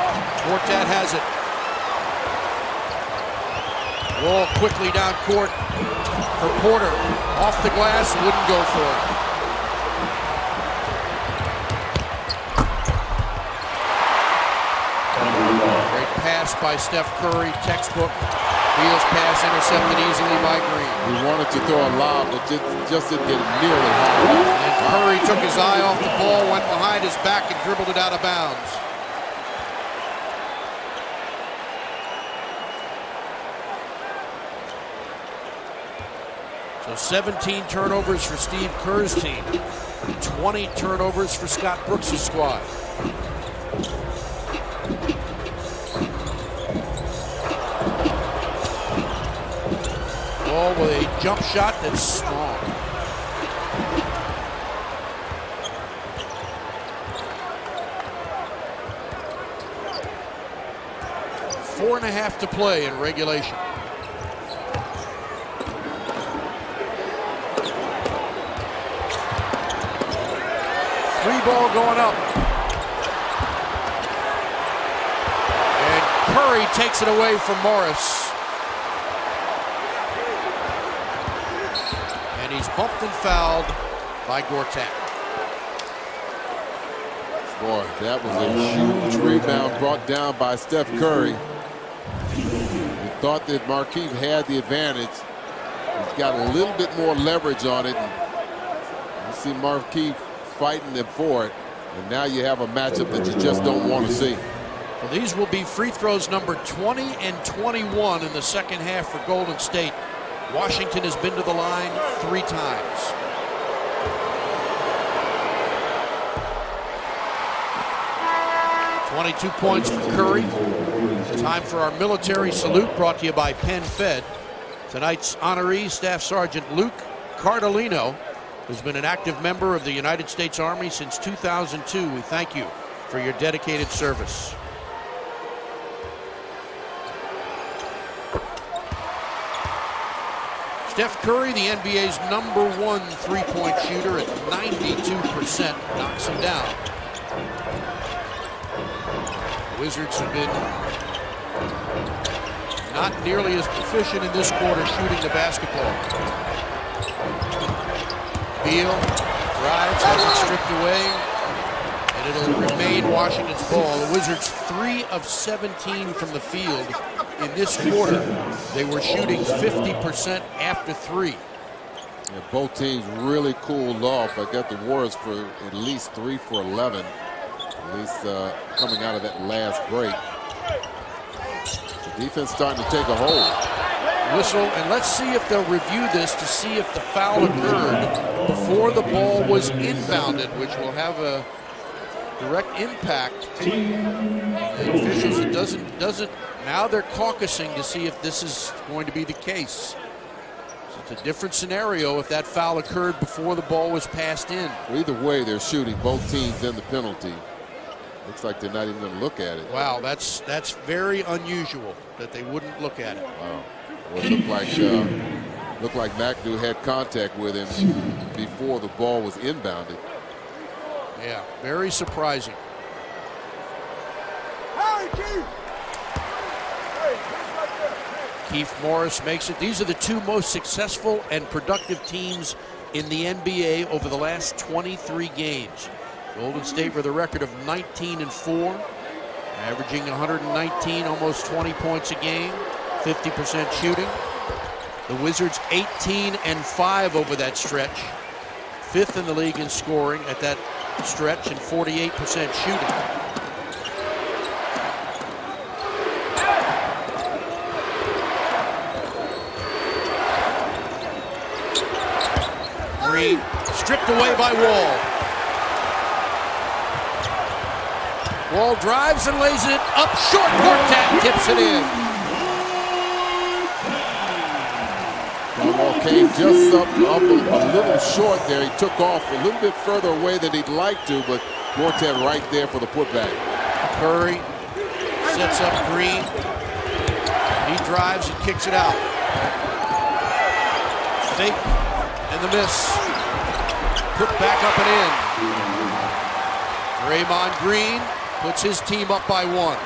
Gortat has it. Wall quickly down court for Porter. Off the glass, wouldn't go for it. Great pass by Steph Curry, textbook. Beal's pass intercepted easily by Green. He wanted to throw a lob, but just didn't get it nearly high enough. And Curry took his eye off the ball, went behind his back, and dribbled it out of bounds. So 17 turnovers for Steve Kerr's team, 20 turnovers for Scott Brooks' squad. Ball with a jump shot that's strong. Four and a half to play in regulation. Three ball going up. And Curry takes it away from Morris. And he's bumped and fouled by Gortat. Boy, that was a huge rebound brought down by Steph Curry. He thought that Markieff had the advantage. He's got a little bit more leverage on it. You see Markieff fighting them for it, and now you have a matchup that you just don't want to see. Well, these will be free throws number 20 and 21 in the second half for Golden State. Washington has been to the line 3 times. .22 points for Curry. Time for our military salute, brought to you by Penn Fed. Tonight's honoree, Staff Sergeant Luke Cardellino, who's been an active member of the United States Army since 2002. We thank you for your dedicated service. Steph Curry, the NBA's #1 three-point shooter at 92%, knocks him down. The Wizards have been not nearly as proficient in this quarter shooting the basketball. Beal drives, has it stripped away, and it'll remain Washington's ball. The Wizards 3 of 17 from the field in this quarter. They were shooting 50% after 3. Yeah, both teams really cooled off. I got the Warriors for at least 3 for 11, at least coming out of that last break. The defense starting to take a hold. Whistle, and let's see if they'll review this to see if the foul occurred before the ball was inbounded, which will have a direct impact. The officials, it doesn't. Now they're caucusing to see if this is going to be the case. So it's a different scenario if that foul occurred before the ball was passed in. Well, either way, they're shooting both teams in the penalty. Looks like they're not even going to look at it. Wow, that's very unusual that they wouldn't look at it. Wow. Well, it looked like McAdoo had contact with him before the ball was inbounded. Yeah, very surprising. Keith Morris makes it. These are the 2 most successful and productive teams in the NBA over the last 23 games. Golden State with a record of 19-4, averaging 119, almost 20 points a game, 50% shooting. The Wizards 18-5 over that stretch, 5th in the league in scoring at that stretch and 48% shooting. Green stripped away by Wall. Wall drives and lays it up short. Gortat tips it in. Wall came just up a little short there. He took off a little bit further away than he'd like to, but Gortat right there for the putback. Curry sets up Green. He drives and kicks it out. Fake and the miss. Put back up and in. Draymond Green puts his team up by 1.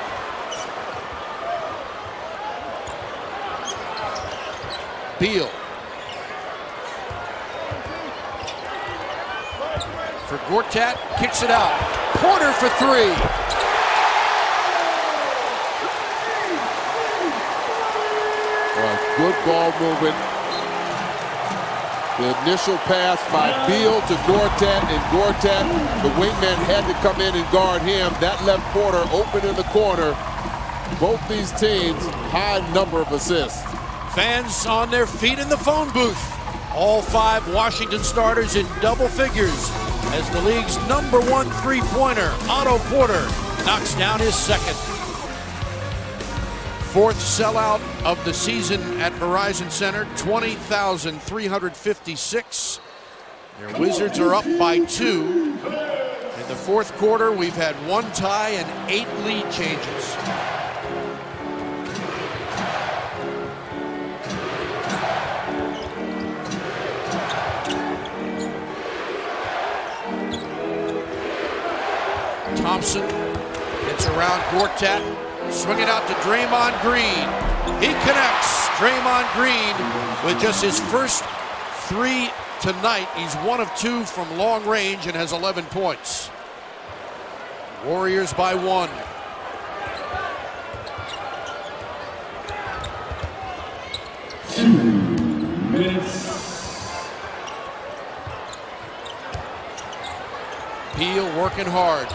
Beal. For Gortat, kicks it out. Porter for 3. Good ball movement. The initial pass by Beal to Gortat, and Gortat, the wingman, had to come in and guard him. That left Porter open in the corner. Both these teams, high number of assists. Fans on their feet in the phone booth. All 5 Washington starters in double figures as the league's #1 3-pointer, Otto Porter, knocks down his second. 4th sellout of the season at Verizon Center, 20,356. Their Wizards are up by 2. In the 4th quarter, we've had 1 tie and 8 lead changes. Thompson gets around Gortat, swinging out to Draymond Green. He connects. Draymond Green with just his first 3 tonight. He's 1 of 2 from long range and has 11 points. Warriors by 1. Beal working hard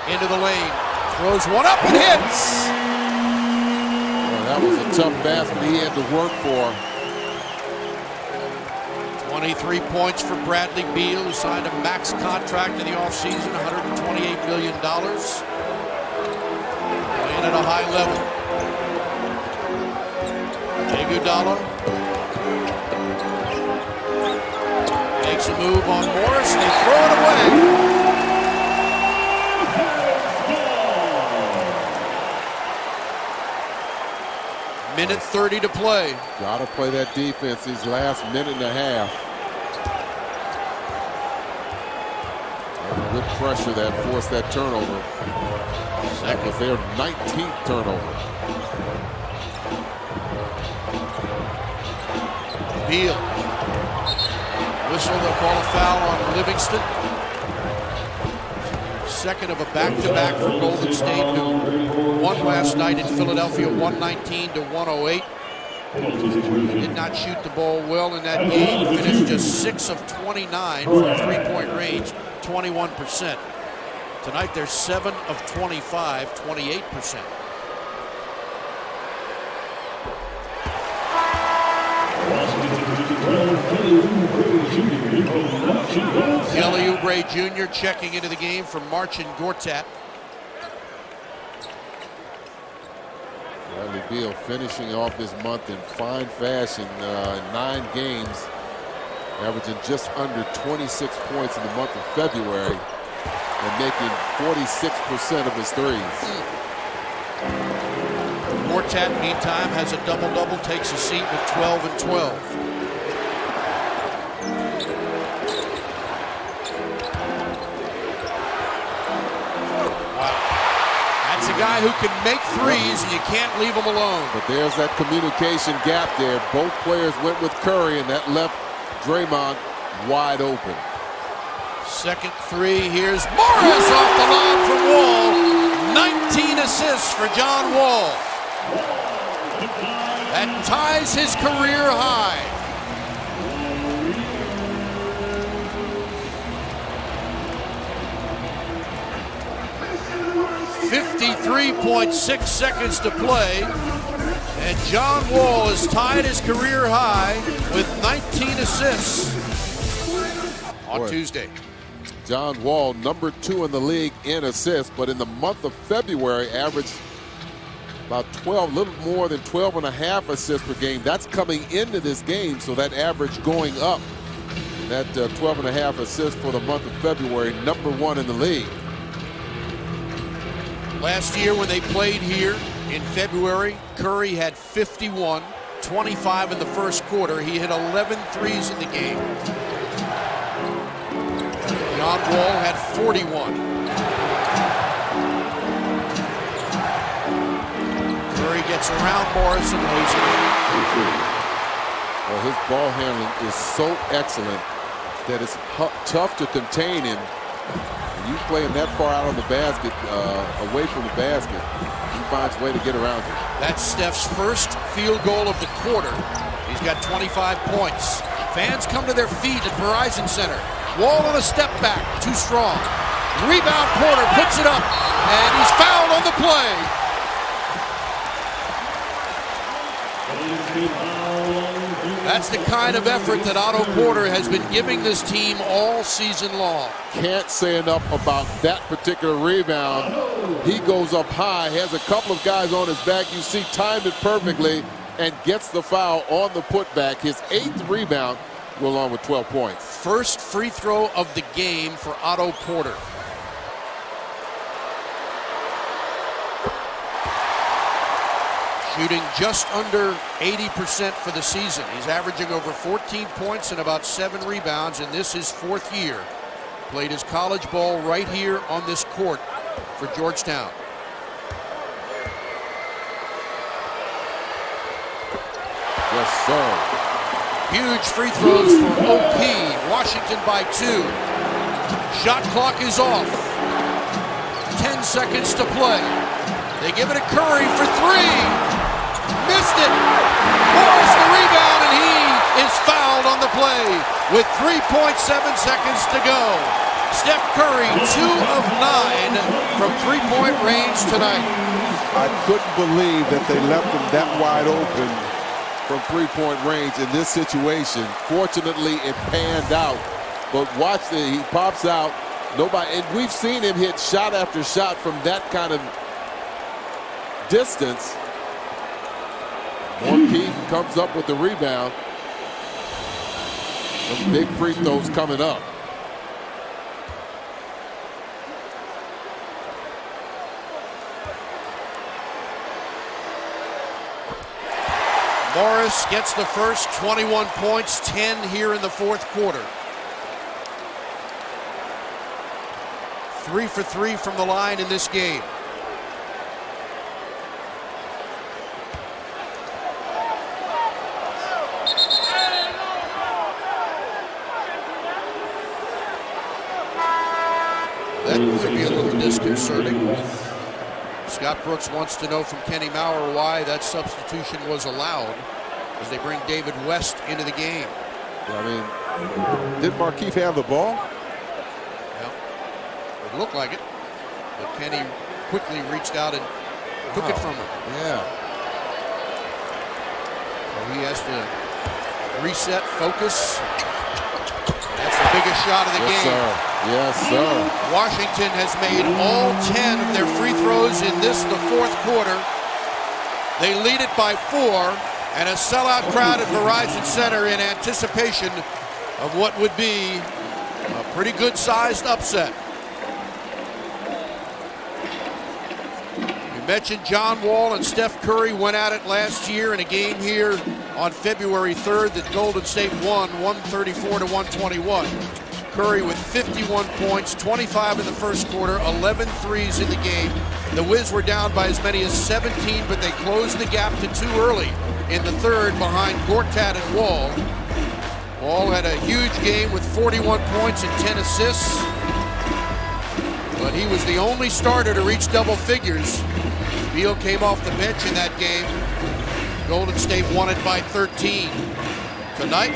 into the lane. Throws one up and hits. Well, that was a tough basket he had to work for. 23 points for Bradley Beal, who signed a max contract in the offseason, $128 million. Playing at a high level. Iguodala makes a move on Morris. They throw it away. Minute 30 to play. Got to play that defense these last minute and a half. Good pressure that forced that turnover. That was their 19th turnover. Beal. Whistle, they'll call a foul on Livingston. Second of a back-to-back for Golden State, who won last night in Philadelphia, 119-108. They did not shoot the ball well in that game. Finished just 6 of 29 from three-point range, 21%. Tonight they're 7 of 25, 28%. Kelly Oubre Jr. checking into the game for Marcin Gortat. Bradley Beal finishing off this month in fine fashion. 9 games, averaging just under 26 points in the month of February and making 46% of his threes. Gortat, meantime, has a double-double, takes a seat with 12 and 12. That's a guy who can make threes, and you can't leave him alone. But there's that communication gap there. Both players went with Curry, and that left Draymond wide open. Second three, here's Morris off the lob from Wall. 19 assists for John Wall. That ties his career high. .6 seconds to play, and John Wall has tied his career high with 19 assists on Tuesday. John Wall, number 2 in the league in assists, but in the month of February averaged about 12, a little more than 12.5 assists per game. That's coming into this game, so that average going up. That 12.5 assists for the month of February, number 1 in the league. Last year when they played here in February, Curry had 51, 25 in the first quarter. He hit 11 threes in the game. John Wall had 41. Curry gets around Morris and lays it in. Well, his ball handling is so excellent that it's tough to contain him. When you play him that far out on the basket, away from the basket, he finds a way to get around you. That's Steph's first field goal of the quarter. He's got 25 points. Fans come to their feet at Verizon Center. Wall on a step back, too strong. Rebound, Porter puts it up, and he's fouled on the play. That's the kind of effort that Otto Porter has been giving this team all season long. Can't say enough about that particular rebound. He goes up high, has a couple of guys on his back. You see, timed it perfectly and gets the foul on the putback. His 8th rebound, go along with 12 points. First free throw of the game for Otto Porter. Shooting just under 80% for the season. He's averaging over 14 points and about 7 rebounds, and this is 4th year. Played his college ball right here on this court for Georgetown. Yes, sir. Huge free throws for OP. Washington by 2. Shot clock is off. 10 seconds to play. They give it to Curry for 3. Missed it. Morris the rebound, and he is fouled on the play with 3.7 seconds to go. Steph Curry, 2 of 9 from 3-point range tonight. I couldn't believe that they left him that wide open from 3-point range in this situation. Fortunately, it panned out. But watch it, he pops out. Nobody, and we've seen him hit shot after shot from that kind of distance. Keith comes up with the rebound. Some big free throws coming up. Morris gets the first, 21 points, 10 here in the 4th quarter. 3 for 3 from the line in this game. That could be a little disconcerting. Scott Brooks wants to know from Kenny Maurer why that substitution was allowed as they bring David West into the game. I mean, did Markieff have the ball? Yeah, it looked like it, but Kenny quickly reached out and took it from him. Yeah. So he has to reset, focus. That's the biggest shot of the game. Sir. Yes, sir. Washington has made all 10 of their free throws in this, the 4th quarter. They lead it by 4, and a sellout crowd at Verizon Center in anticipation of what would be a pretty good-sized upset. You mentioned John Wall and Steph Curry went at it last year in a game here on February 3rd that Golden State won 134 to 121. Curry with 51 points, 25 in the first quarter, 11 threes in the game. The Wiz were down by as many as 17, but they closed the gap to 2 early in the 3rd behind Gortat and Wall. Wall had a huge game with 41 points and 10 assists, but he was the only starter to reach double figures. Beal came off the bench in that game. Golden State won it by 13. Tonight,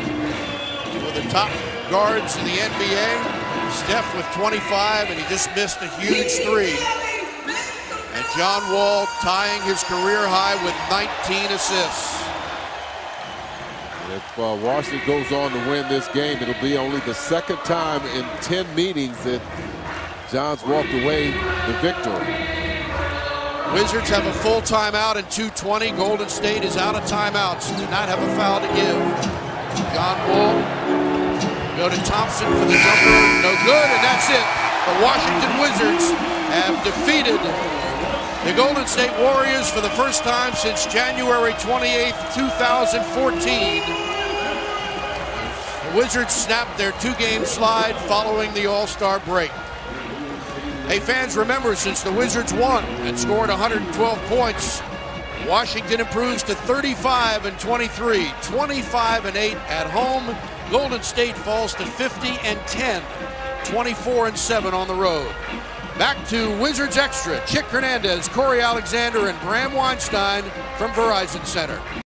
with the top guards in the NBA, Steph with 25, and he just missed a huge 3. And John Wall tying his career high with 19 assists. If Washington goes on to win this game, it'll be only the second time in 10 meetings that John's walked away the victor. Wizards have a full timeout in 2:20. Golden State is out of timeouts. Do not have a foul to give. John Wall. Go to Thompson for the jumper. No good, and that's it. The Washington Wizards have defeated the Golden State Warriors for the first time since January 28th, 2014. The Wizards snapped their two-game slide following the All-Star break. Hey, fans, remember, since the Wizards won and scored 112 points, Washington improves to 35-23, 25-8 at home. Golden State falls to 50-10, 24-7 on the road. Back to Wizards Extra. Chick Hernandez, Corey Alexander, and Bram Weinstein from Verizon Center.